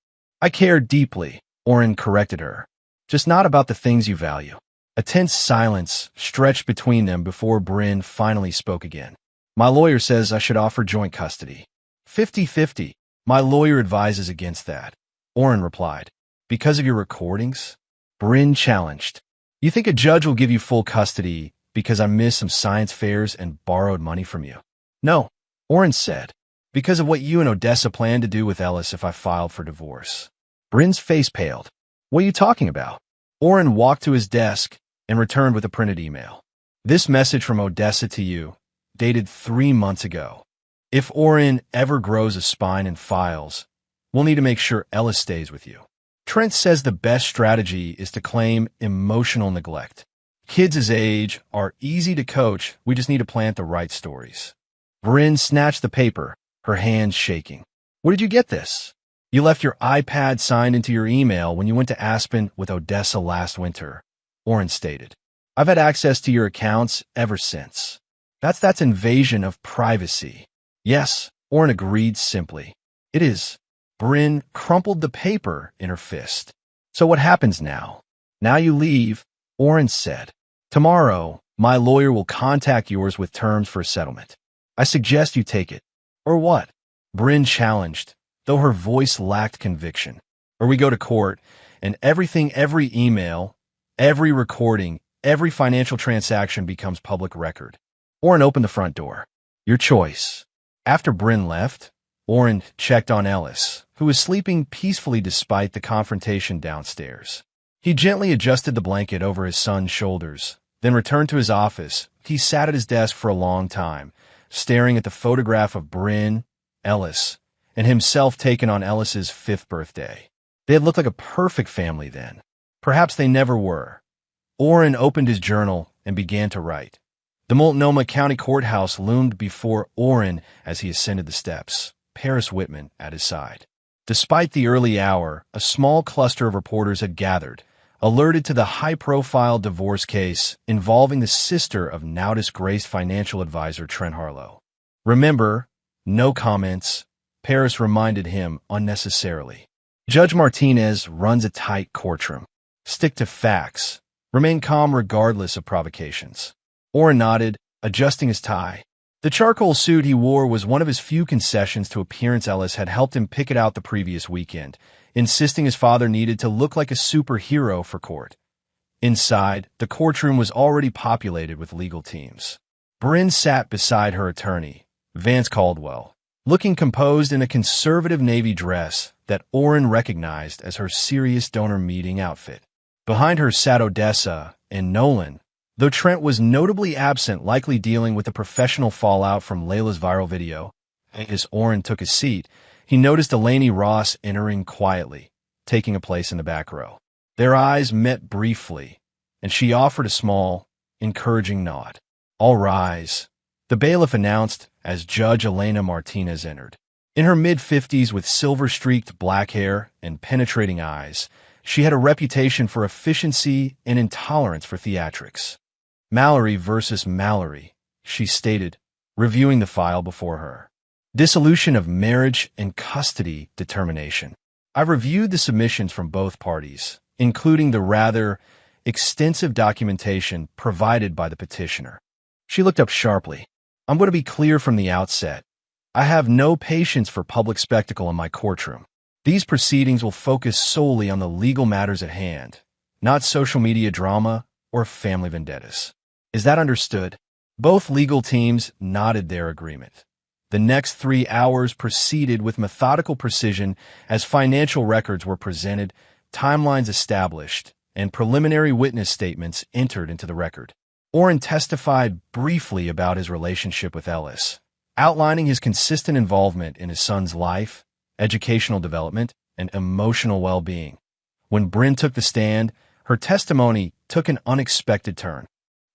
I care deeply, Oren corrected her, just not about the things you value. A tense silence stretched between them before Bryn finally spoke again. My lawyer says I should offer joint custody. 50-50. My lawyer advises against that, Oren replied. Because of your recordings? Bryn challenged. You think a judge will give you full custody because I missed some science fairs and borrowed money from you? No, Oren said. Because of what you and Odessa plan to do with Ellis if I filed for divorce. Bryn's face paled. What are you talking about? Oren walked to his desk and returned with a printed email. This message from Odessa to you, dated 3 months ago. If Oren ever grows a spine and files, we'll need to make sure Ellis stays with you. Trent says the best strategy is to claim emotional neglect. Kids his age are easy to coach, we just need to plant the right stories. Bryn snatched the paper, her hands shaking. Where did you get this? You left your iPad signed into your email when you went to Aspen with Odessa last winter, Oren stated. I've had access to your accounts ever since. That's invasion of privacy. Yes, Oren agreed simply. It is. Bryn crumpled the paper in her fist. So what happens now? Now you leave, Oren said. Tomorrow, my lawyer will contact yours with terms for a settlement. I suggest you take it. Or what? Bryn challenged, though her voice lacked conviction. Or we go to court, and everything, every email, every recording, every financial transaction becomes public record. Oren opened the front door. Your choice. After Bryn left, Oren checked on Ellis, who was sleeping peacefully despite the confrontation downstairs. He gently adjusted the blanket over his son's shoulders, then returned to his office. He sat at his desk for a long time, staring at the photograph of Bryn, Ellis, and himself taken on Ellis's 5th birthday. They had looked like a perfect family then. Perhaps they never were. Oren opened his journal and began to write. The Multnomah County Courthouse loomed before Oren as he ascended the steps, Paris Whitman at his side. Despite the early hour, a small cluster of reporters had gathered, alerted to the high-profile divorce case involving the sister of Nowdis Grace financial advisor Trent Harlow. Remember, no comments, Paris reminded him unnecessarily. Judge Martinez runs a tight courtroom. Stick to facts. Remain calm regardless of provocations. Oren nodded, adjusting his tie. The charcoal suit he wore was one of his few concessions to appearance Ellis had helped him pick it out the previous weekend, insisting his father needed to look like a superhero for court. Inside, the courtroom was already populated with legal teams. Bryn sat beside her attorney, Vance Caldwell, looking composed in a conservative navy dress that Oren recognized as her serious donor meeting outfit. Behind her sat Odessa and Nolan, though Trent was notably absent, likely dealing with the professional fallout from Layla's viral video. As Oren took his seat, he noticed Delaney Ross entering quietly, taking a place in the back row. Their eyes met briefly, and she offered a small, encouraging nod. All rise, the bailiff announced as Judge Elena Martinez entered. In her mid-50s with silver-streaked black hair and penetrating eyes, she had a reputation for efficiency and intolerance for theatrics. Mallory versus Mallory, she stated, reviewing the file before her. Dissolution of marriage and custody determination. I've reviewed the submissions from both parties, including the rather extensive documentation provided by the petitioner. She looked up sharply. I'm going to be clear from the outset. I have no patience for public spectacle in my courtroom. These proceedings will focus solely on the legal matters at hand, not social media drama or family vendettas. Is that understood? Both legal teams nodded their agreement. The next 3 hours proceeded with methodical precision as financial records were presented, timelines established, and preliminary witness statements entered into the record. Oren testified briefly about his relationship with Ellis, outlining his consistent involvement in his son's life, educational development, and emotional well-being. When Bryn took the stand, her testimony took an unexpected turn.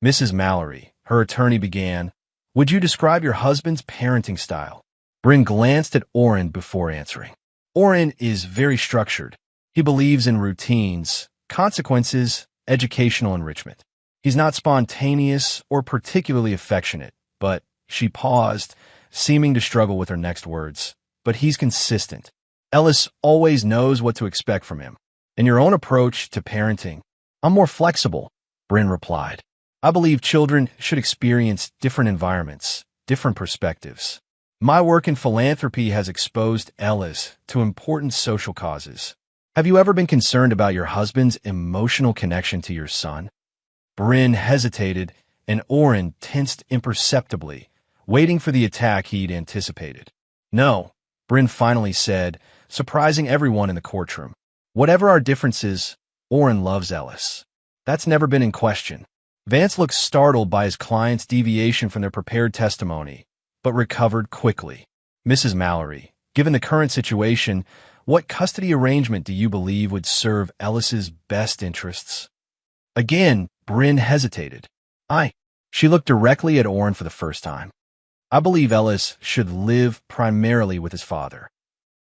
Mrs. Mallory, her attorney, began, would you describe your husband's parenting style? Bryn glanced at Oren before answering. Oren is very structured. He believes in routines, consequences, educational enrichment. He's not spontaneous or particularly affectionate, but she paused, seeming to struggle with her next words. But he's consistent. Ellis always knows what to expect from him. In your own approach to parenting, I'm more flexible, Bryn replied. I believe children should experience different environments, different perspectives. My work in philanthropy has exposed Ellis to important social causes. Have you ever been concerned about your husband's emotional connection to your son? Bryn hesitated, and Oren tensed imperceptibly, waiting for the attack he'd anticipated. No, Bryn finally said, surprising everyone in the courtroom. Whatever our differences, Oren loves Ellis. That's never been in question. Vance looked startled by his client's deviation from their prepared testimony, but recovered quickly. Mrs. Mallory, given the current situation, what custody arrangement do you believe would serve Ellis's best interests? Again, Bryn hesitated. She looked directly at Oren for the first time. I believe Ellis should live primarily with his father.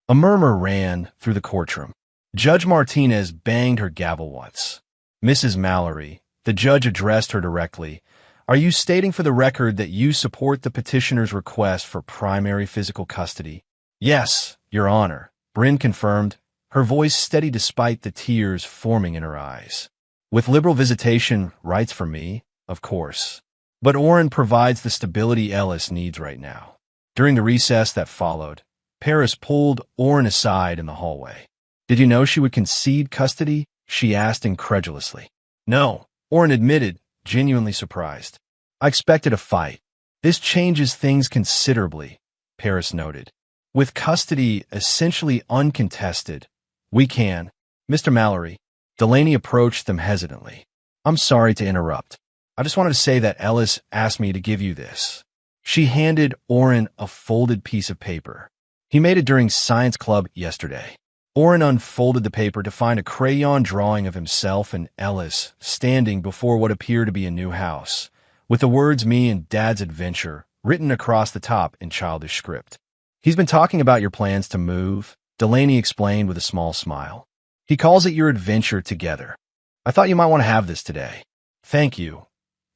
A murmur ran through the courtroom. Judge Martinez banged her gavel once. Mrs. Mallory, the judge addressed her directly. Are you stating for the record that you support the petitioner's request for primary physical custody? Yes, Your Honor, Bryn confirmed, her voice steady despite the tears forming in her eyes. With liberal visitation rights for me, of course. But Oren provides the stability Ellis needs right now. During the recess that followed, Paris pulled Oren aside in the hallway. Did you know she would concede custody? She asked incredulously. No, Oren admitted, genuinely surprised. I expected a fight. This changes things considerably, Paris noted. With custody essentially uncontested, we can. Mr. Mallory, Delaney approached them hesitantly. I'm sorry to interrupt. I just wanted to say that Ellis asked me to give you this. She handed Oren a folded piece of paper. He made it during science club yesterday. Oren unfolded the paper to find a crayon drawing of himself and Ellis standing before what appeared to be a new house, with the words "Me and Dad's Adventure" written across the top in childish script. He's been talking about your plans to move, Delaney explained with a small smile. He calls it your adventure together. I thought you might want to have this today. Thank you,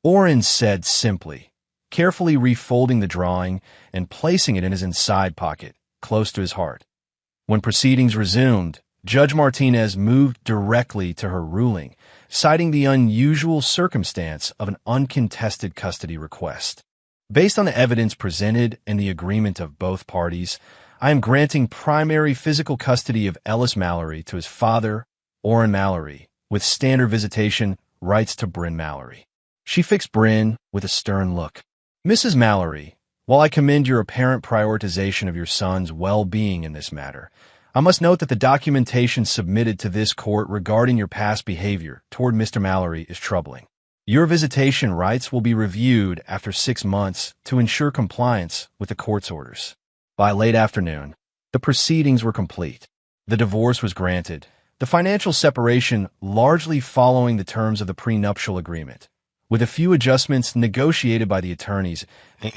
Oren said simply, carefully refolding the drawing and placing it in his inside pocket, close to his heart. When proceedings resumed, Judge Martinez moved directly to her ruling, citing the unusual circumstance of an uncontested custody request. Based on the evidence presented and the agreement of both parties, I am granting primary physical custody of Ellis Mallory to his father, Oren Mallory, with standard visitation rights to Bryn Mallory. She fixed Bryn with a stern look. Mrs. Mallory, while I commend your apparent prioritization of your son's well-being in this matter, I must note that the documentation submitted to this court regarding your past behavior toward Mr. Mallory is troubling. Your visitation rights will be reviewed after 6 months to ensure compliance with the court's orders. By late afternoon, the proceedings were complete. The divorce was granted, the financial separation largely following the terms of the prenuptial agreement. With a few adjustments negotiated by the attorneys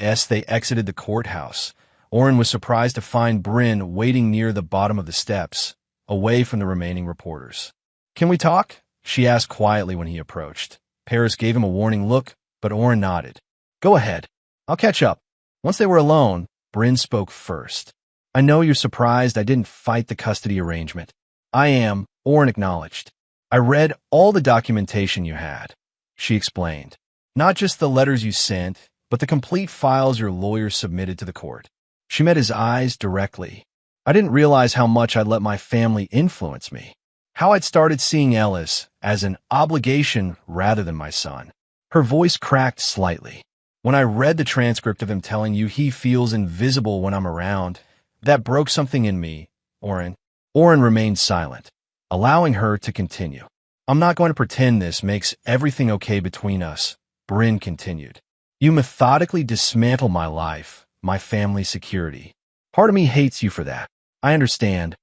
as they exited the courthouse, Oren was surprised to find Bryn waiting near the bottom of the steps, away from the remaining reporters. Can we talk? She asked quietly when he approached. Paris gave him a warning look, but Oren nodded. Go ahead. I'll catch up. Once they were alone, Bryn spoke first. I know you're surprised I didn't fight the custody arrangement. I am, Oren acknowledged. I read all the documentation you had. She explained. Not just the letters you sent, but the complete files your lawyer submitted to the court. She met his eyes directly. I didn't realize how much I'd let my family influence me. How I'd started seeing Ellis as an obligation rather than my son. Her voice cracked slightly. When I read the transcript of him telling you he feels invisible when I'm around, that broke something in me, Oren. Oren remained silent, allowing her to continue. I'm not going to pretend this makes everything okay between us, Bryn continued. You methodically dismantle my life, my family's security. Part of me hates you for that. I understand,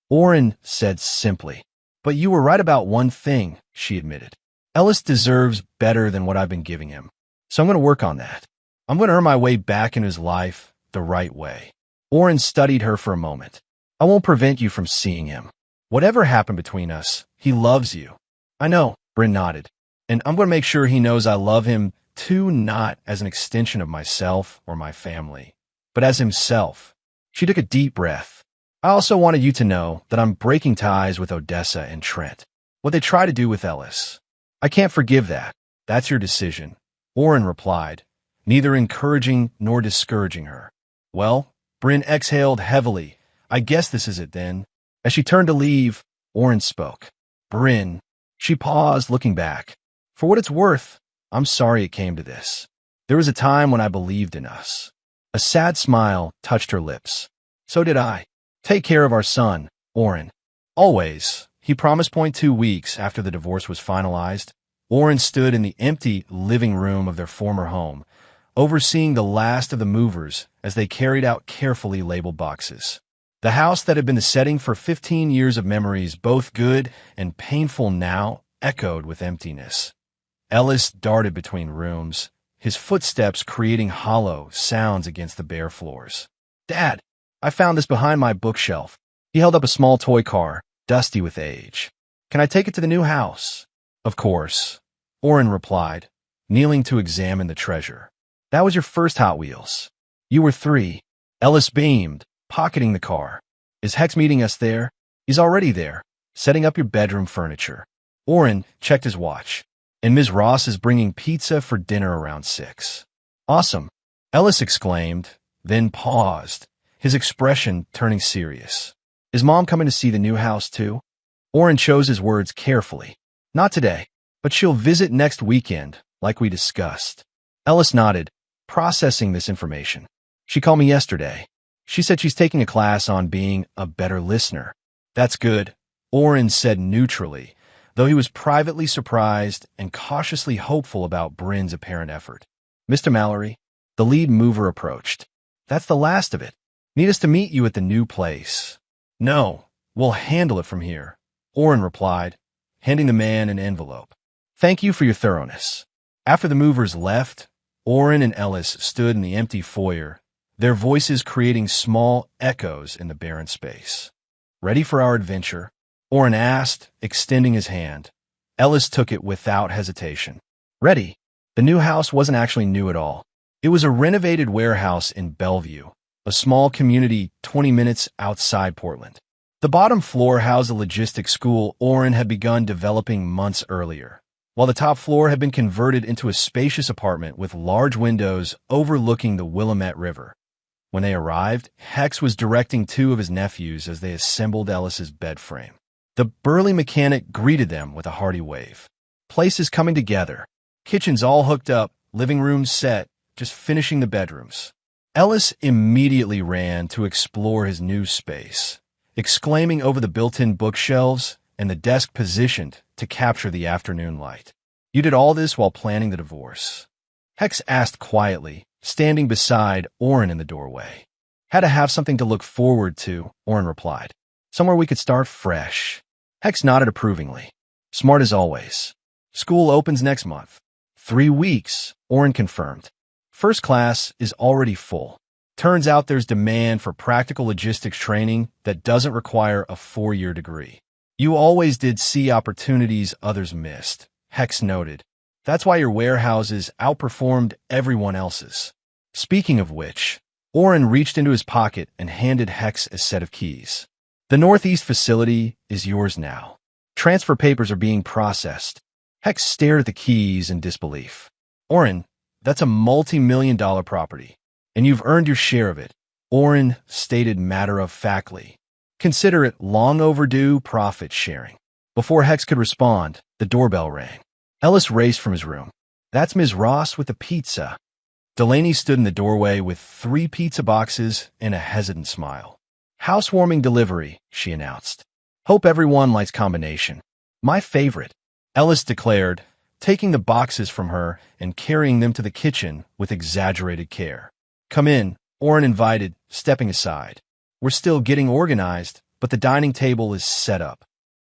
Oren said simply. But you were right about one thing, she admitted. Ellis deserves better than what I've been giving him. So I'm going to work on that. I'm going to earn my way back in his life the right way. Oren studied her for a moment. I won't prevent you from seeing him. Whatever happened between us, he loves you. I know, Bryn nodded. And I'm going to make sure he knows I love him too, not as an extension of myself or my family, but as himself. She took a deep breath. I also wanted you to know that I'm breaking ties with Odessa and Trent. What they try to do with Ellis. I can't forgive that. That's your decision, Oren replied, neither encouraging nor discouraging her. Well, Bryn exhaled heavily. I guess this is it then. As she turned to leave, Oren spoke. Bryn. She paused, looking back. For what it's worth, I'm sorry it came to this. There was a time when I believed in us. A sad smile touched her lips. So did I. Take care of our son, Oren. Always. He promised. 2 weeks after the divorce was finalized, Oren stood in the empty living room of their former home, overseeing the last of the movers as they carried out carefully labeled boxes. The house that had been the setting for 15 years of memories, both good and painful, now echoed with emptiness. Ellis darted between rooms, his footsteps creating hollow sounds against the bare floors. "Dad, I found this behind my bookshelf." He held up a small toy car, dusty with age. "Can I take it to the new house?" "Of course," Oren replied, kneeling to examine the treasure. "That was your first Hot Wheels. You were 3. Ellis beamed, pocketing the car. "Is Hex meeting us there?" "He's already there, setting up your bedroom furniture." Oren checked his watch. "And Ms. Ross is bringing pizza for dinner around 6. "Awesome," Ellis exclaimed, then paused, his expression turning serious. "Is Mom coming to see the new house too?" Oren chose his words carefully. "Not today, but she'll visit next weekend, like we discussed." Ellis nodded, processing this information. "She called me yesterday. She said she's taking a class on being a better listener." "That's good," Oren said neutrally, though he was privately surprised and cautiously hopeful about Bryn's apparent effort. "Mr. Mallory," the lead mover approached. "That's the last of it. Need us to meet you at the new place?" "No, we'll handle it from here," Oren replied, handing the man an envelope. "Thank you for your thoroughness." After the movers left, Oren and Ellis stood in the empty foyer, their voices creating small echoes in the barren space. "Ready for our adventure?" Oren asked, extending his hand. Ellis took it without hesitation. "Ready." The new house wasn't actually new at all. It was a renovated warehouse in Bellevue, a small community 20 minutes outside Portland. The bottom floor housed a logistics school Oren had begun developing months earlier, while the top floor had been converted into a spacious apartment with large windows overlooking the Willamette River. When they arrived, Hex was directing 2 of his nephews as they assembled Ellis's bed frame. The burly mechanic greeted them with a hearty wave. "Place is coming together. Kitchen's all hooked up, living room's set, just finishing the bedrooms." Ellis immediately ran to explore his new space, exclaiming over the built-in bookshelves and the desk positioned to capture the afternoon light. "You did all this while planning the divorce?" Hex asked quietly, standing beside Oren in the doorway. "Had to have something to look forward to," Oren replied. "Somewhere we could start fresh." Hex nodded approvingly. "Smart as always. School opens next month." 3 weeks, Oren confirmed. "First class is already full. Turns out there's demand for practical logistics training that doesn't require a 4-year degree. You always did see opportunities others missed," Hex noted. "That's why your warehouses outperformed everyone else's." Speaking of which, Oren reached into his pocket and handed Hex a set of keys. "The Northeast facility is yours now. Transfer papers are being processed." Hex stared at the keys in disbelief. "Oren, that's a multi-million-dollar property, and you've earned your share of it," Oren stated matter-of-factly. "Consider it long overdue profit sharing." Before Hex could respond, the doorbell rang. Ellis raced from his room. "That's Ms. Ross with the pizza." Delaney stood in the doorway with 3 pizza boxes and a hesitant smile. "Housewarming delivery," she announced. "Hope everyone likes combination." "My favorite," Ellis declared, taking the boxes from her and carrying them to the kitchen with exaggerated care. "Come in," Oren invited, stepping aside. "We're still getting organized, but the dining table is set up."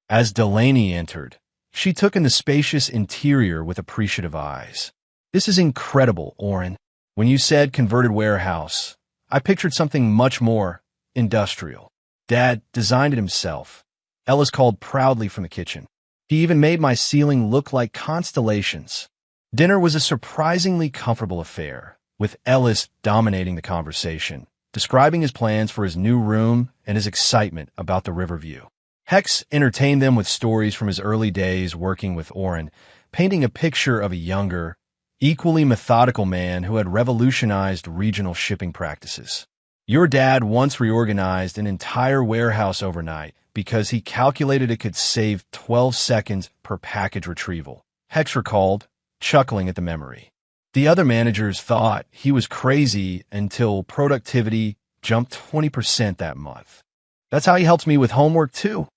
As Delaney entered, she took in the spacious interior with appreciative eyes. "This is incredible, Oren. When you said converted warehouse, I pictured something much more industrial." "Dad designed it himself," Ellis called proudly from the kitchen. "He even made my ceiling look like constellations." Dinner was a surprisingly comfortable affair, with Ellis dominating the conversation, describing his plans for his new room and his excitement about the river view. Hex entertained them with stories from his early days working with Oren, painting a picture of a younger, equally methodical man who had revolutionized regional shipping practices. "Your dad once reorganized an entire warehouse overnight because he calculated it could save 12 seconds per package retrieval," Hex recalled, chuckling at the memory. "The other managers thought he was crazy until productivity jumped 20% that month. That's how he helps me with homework too,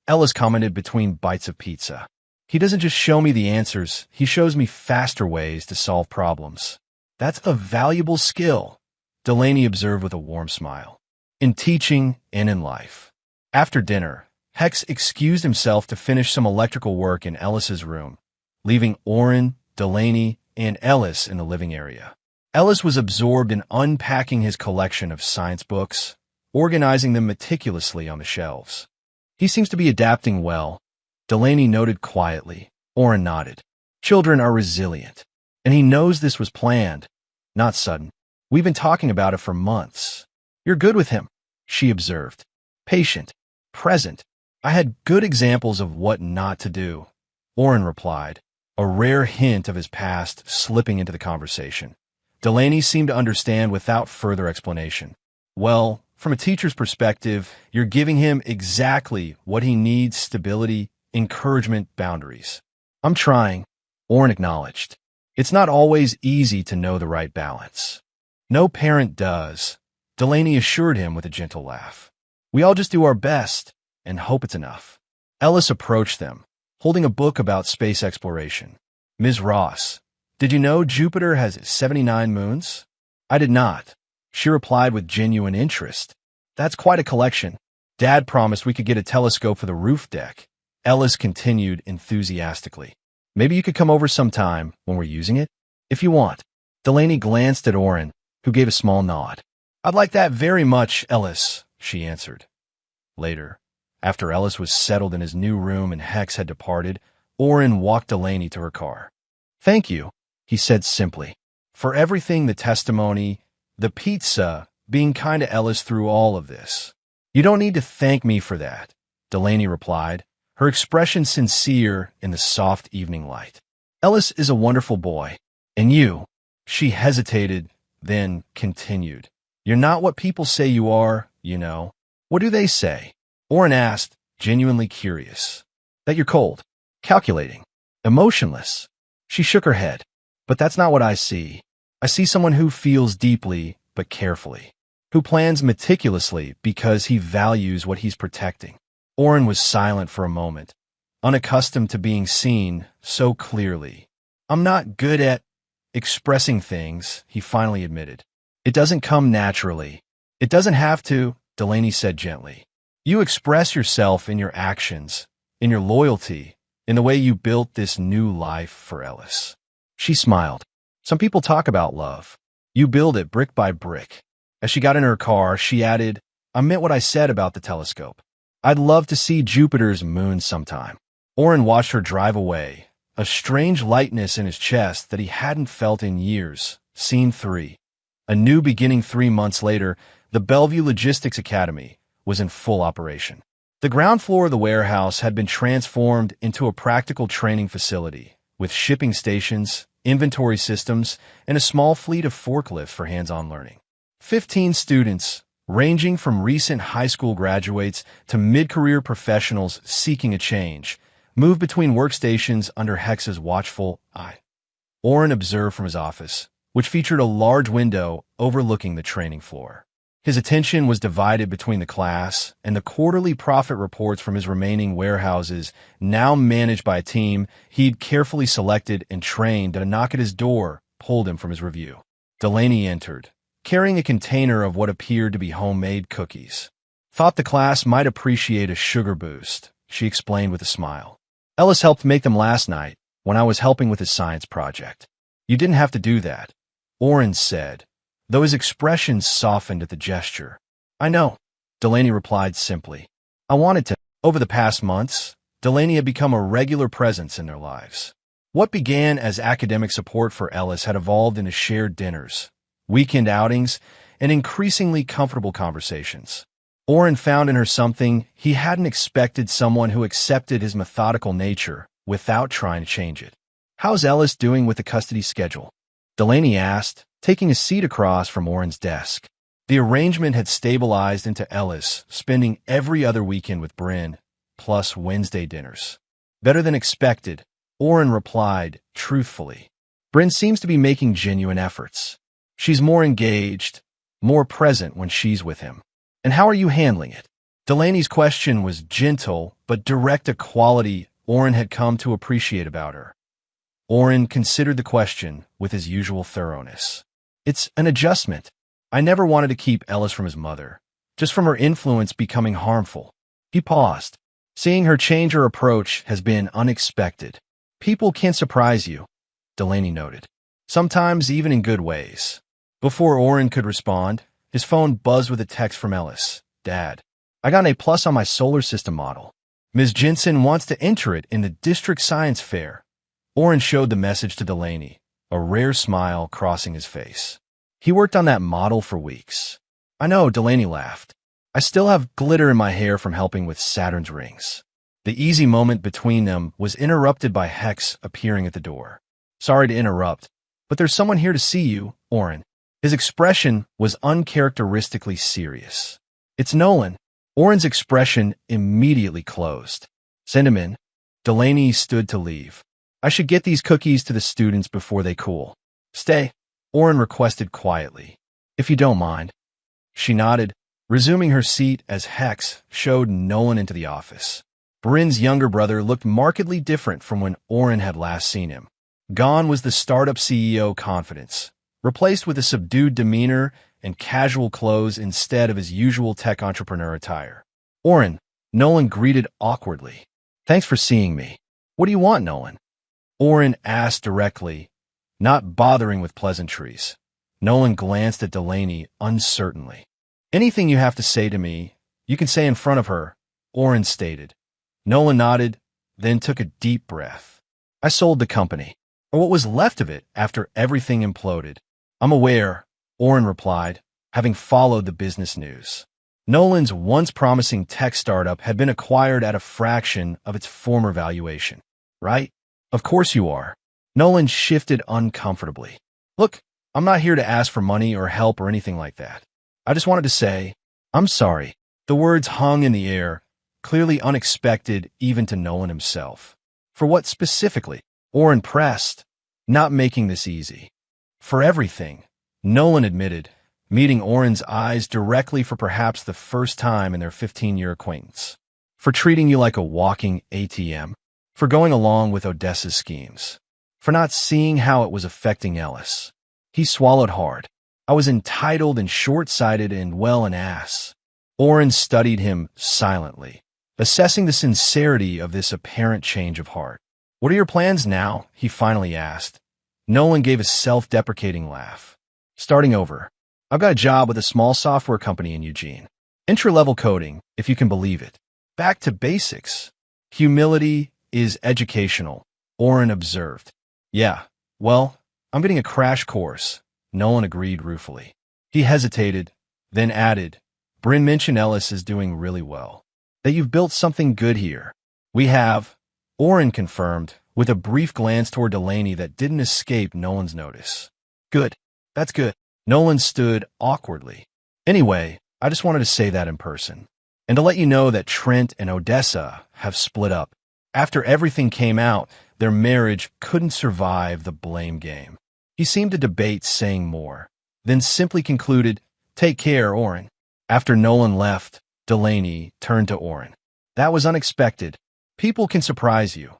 Ellis commented between bites of pizza. He doesn't just show me the answers, he shows me faster ways to solve problems. That's a valuable skill, Delaney observed with a warm smile. In teaching and in life. After dinner, Hex excused himself to finish some electrical work in Ellis's room, leaving Oren, Delaney, and Ellis in the living area. Ellis was absorbed in unpacking his collection of science books, organizing them meticulously on the shelves. He seems to be adapting well, Delaney noted quietly. Oren nodded. Children are resilient, and he knows this was planned, not sudden. We've been talking about it for months. You're good with him, she observed. Patient, present. I had good examples of what not to do, Oren replied, a rare hint of his past slipping into the conversation. Delaney seemed to understand without further explanation. Well, from a teacher's perspective, you're giving him exactly what he needs: stability, encouragement, boundaries. I'm trying, Oren acknowledged. It's not always easy to know the right balance. No parent does, Delaney assured him with a gentle laugh. We all just do our best and hope it's enough. Ellis approached them, holding a book about space exploration. Ms. Ross, did you know Jupiter has 79 moons? I did not, she replied with genuine interest. That's quite a collection. Dad promised we could get a telescope for the roof deck, Ellis continued enthusiastically. Maybe you could come over sometime when we're using it, if you want. Delaney glanced at Oren, who gave a small nod. I'd like that very much, Ellis, she answered. Later, after Ellis was settled in his new room and Hex had departed, Oren walked Delaney to her car. Thank you, he said simply, for everything: the testimony, the pizza, being kind to Ellis through all of this. You don't need to thank me for that, Delaney replied, her expression sincere in the soft evening light. Ellis is a wonderful boy. And you? She hesitated, then continued. You're not what people say you are, you know. What do they say? Oren asked, genuinely curious. That you're cold, calculating, emotionless. She shook her head. But that's not what I see. I see someone who feels deeply, but carefully, who plans meticulously because he values what he's protecting. Oren was silent for a moment, unaccustomed to being seen so clearly. I'm not good at expressing things, he finally admitted. It doesn't come naturally. It doesn't have to, Delaney said gently. You express yourself in your actions, in your loyalty, in the way you built this new life for Ellis. She smiled. Some people talk about love. You build it brick by brick. As she got in her car, she added, I meant what I said about the telescope. I'd love to see Jupiter's moon sometime. Oren watched her drive away, a strange lightness in his chest that he hadn't felt in years. Scene 3. A new beginning. 3 months later, the Bellevue Logistics Academy was in full operation. The ground floor of the warehouse had been transformed into a practical training facility, with shipping stations, inventory systems, and a small fleet of forklifts for hands-on learning. 15 students, ranging from recent high school graduates to mid-career professionals seeking a change, moved between workstations under Hex's watchful eye. Oren observed from his office, which featured a large window overlooking the training floor. His attention was divided between the class and the quarterly profit reports from his remaining warehouses, now managed by a team he'd carefully selected and trained. A knock at his door pulled him from his review. Delaney entered, carrying a container of what appeared to be homemade cookies. Thought the class might appreciate a sugar boost, she explained with a smile. Ellis helped make them last night when I was helping with his science project. You didn't have to do that, Oren said, though his expression softened at the gesture. I know, Delaney replied simply. I wanted to. Over the past months, Delaney had become a regular presence in their lives. What began as academic support for Ellis had evolved into shared dinners, weekend outings, and increasingly comfortable conversations. Oren found in her something he hadn't expected: someone who accepted his methodical nature without trying to change it. How's Ellis doing with the custody schedule? Delaney asked, taking a seat across from Oren's desk. The arrangement had stabilized into Ellis spending every other weekend with Bryn, plus Wednesday dinners. Better than expected, Oren replied truthfully. Bryn seems to be making genuine efforts. She's more engaged, more present when she's with him. And how are you handling it? Delaney's question was gentle, but direct, a quality Oren had come to appreciate about her. Oren considered the question with his usual thoroughness. It's an adjustment. I never wanted to keep Ellis from his mother, just from her influence becoming harmful. He paused. Seeing her change her approach has been unexpected. People can surprise you, Delaney noted. Sometimes even in good ways. Before Oren could respond, his phone buzzed with a text from Ellis. Dad, I got an A+ on my solar system model. Ms. Jensen wants to enter it in the district science fair. Oren showed the message to Delaney, a rare smile crossing his face. He worked on that model for weeks. I know, Delaney laughed. I still have glitter in my hair from helping with Saturn's rings. The easy moment between them was interrupted by Hex appearing at the door. Sorry to interrupt, but there's someone here to see you, Oren. His expression was uncharacteristically serious. It's Nolan. Oren's expression immediately closed. Send him in. Delaney stood to leave. I should get these cookies to the students before they cool. Stay, Oren requested quietly. If you don't mind. She nodded, resuming her seat as Hex showed Nolan into the office. Bryn's younger brother looked markedly different from when Oren had last seen him. Gone was the startup CEO confidence, replaced with a subdued demeanor and casual clothes instead of his usual tech entrepreneur attire. Oren, Nolan greeted awkwardly. Thanks for seeing me. What do you want, Nolan? Oren asked directly, not bothering with pleasantries. Nolan glanced at Delaney uncertainly. Anything you have to say to me, you can say in front of her, Oren stated. Nolan nodded, then took a deep breath. I sold the company, or what was left of it after everything imploded. I'm aware, Oren replied, having followed the business news. Nolan's once promising tech startup had been acquired at a fraction of its former valuation. Right? Of course you are. Nolan shifted uncomfortably. Look, I'm not here to ask for money or help or anything like that. I just wanted to say, I'm sorry. The words hung in the air, clearly unexpected even to Nolan himself. For what specifically? Oren pressed, not making this easy. For everything, Nolan admitted, meeting Oren's eyes directly for perhaps the first time in their 15-year acquaintance. For treating you like a walking ATM. For going along with Odessa's schemes. For not seeing how it was affecting Ellis. He swallowed hard. I was entitled and short-sighted and, well, an ass. Oren studied him silently, assessing the sincerity of this apparent change of heart. What are your plans now? He finally asked. Nolan gave a self-deprecating laugh. Starting over. I've got a job with a small software company in Eugene. Entry-level coding, if you can believe it. Back to basics. Humility is educational, Oren observed. Yeah, well, I'm getting a crash course, Nolan agreed ruefully. He hesitated, then added, Bryn mentioned Ellis is doing really well. That you've built something good here. We have, Oren confirmed, with a brief glance toward Delaney that didn't escape Nolan's notice. Good. That's good. Nolan stood awkwardly. Anyway, I just wanted to say that in person. And to let you know that Trent and Odessa have split up. After everything came out, their marriage couldn't survive the blame game. He seemed to debate saying more, then simply concluded, Take care, Oren. After Nolan left, Delaney turned to Oren. That was unexpected. People can surprise you.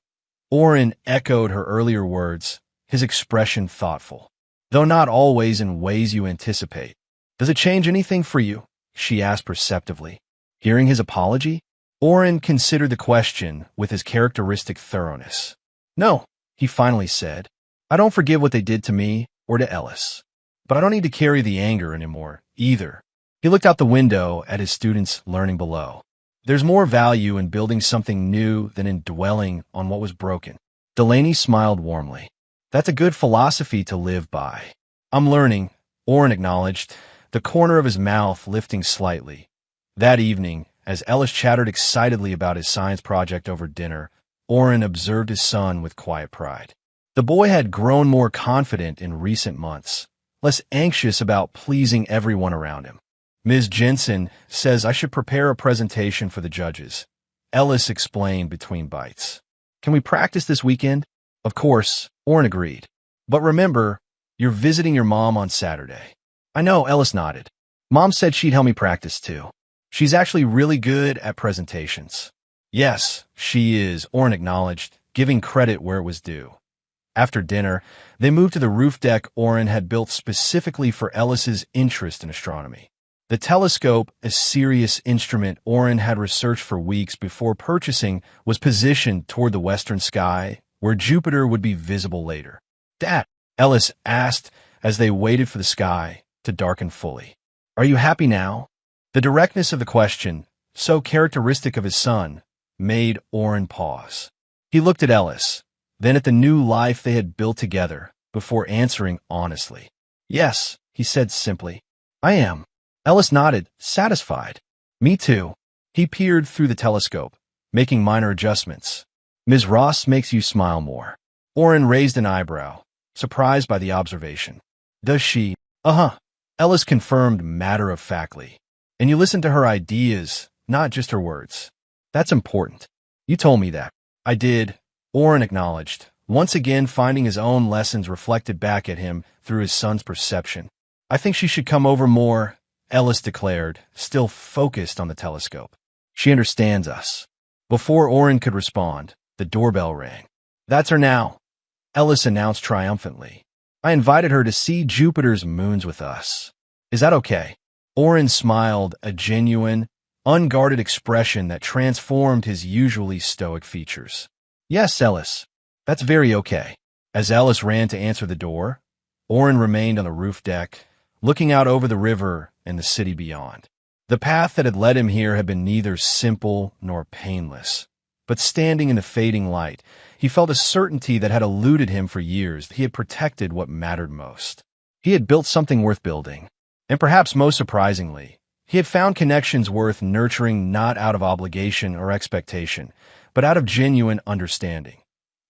Oren echoed her earlier words, his expression thoughtful. Though not always in ways you anticipate. Does it change anything for you? She asked perceptively. Hearing his apology? Oren considered the question with his characteristic thoroughness. No, he finally said. I don't forgive what they did to me or to Ellis. But I don't need to carry the anger anymore, either. He looked out the window at his students learning below. There's more value in building something new than in dwelling on what was broken. Delaney smiled warmly. That's a good philosophy to live by. I'm learning, Oren acknowledged, the corner of his mouth lifting slightly. That evening, as Ellis chattered excitedly about his science project over dinner, Oren observed his son with quiet pride. The boy had grown more confident in recent months, less anxious about pleasing everyone around him. Ms. Jensen says I should prepare a presentation for the judges, Ellis explained between bites. Can we practice this weekend? Of course, Oren agreed. But remember, you're visiting your mom on Saturday. I know, Ellis nodded. Mom said she'd help me practice too. She's actually really good at presentations. Yes, she is, Orin acknowledged, giving credit where it was due. After dinner, they moved to the roof deck Orin had built specifically for Ellis's interest in astronomy. The telescope, a serious instrument Orin had researched for weeks before purchasing, was positioned toward the western sky, where Jupiter would be visible later. "Dad," Ellis asked as they waited for the sky to darken fully, "are you happy now?" The directness of the question, so characteristic of his son, made Orin pause. He looked at Ellis, then at the new life they had built together, before answering honestly. "Yes," he said simply. "I am." Ellis nodded, satisfied. "Me too." He peered through the telescope, making minor adjustments. "Ms. Ross makes you smile more." Orin raised an eyebrow, surprised by the observation. "Does she?" "Uh-huh," Ellis confirmed matter-of-factly. "And you listen to her ideas, not just her words. That's important." "You told me that." "I did," Orin acknowledged, once again finding his own lessons reflected back at him through his son's perception. "I think she should come over more," Ellis declared, still focused on the telescope. "She understands us." Before Orin could respond, the doorbell rang. "That's her now," Ellis announced triumphantly. "I invited her to see Jupiter's moons with us. Is that okay?" Orin smiled, a genuine, unguarded expression that transformed his usually stoic features. "Yes, Ellis, that's very okay." As Ellis ran to answer the door, Orin remained on the roof deck, looking out over the river and the city beyond. The path that had led him here had been neither simple nor painless, but standing in the fading light, he felt a certainty that had eluded him for years. He had protected what mattered most. He had built something worth building, and perhaps most surprisingly, he had found connections worth nurturing not out of obligation or expectation, but out of genuine understanding.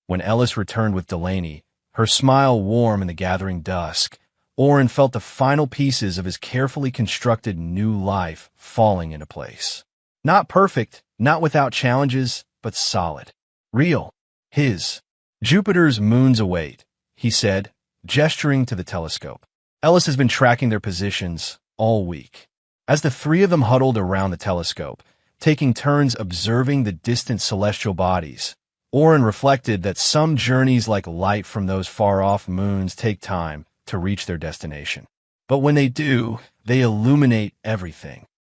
When Ellis returned with Delaney, her smile warm in the gathering dusk, Orin felt the final pieces of his carefully constructed new life falling into place. Not perfect, not without challenges, but solid. Real. His. "Jupiter's moons await," he said, gesturing to the telescope. Ellis has been tracking their positions all week. As the three of them huddled around the telescope, taking turns observing the distant celestial bodies, Orin reflected that some journeys like light from those far-off moons take time to reach their destination. But when they do, they illuminate everything.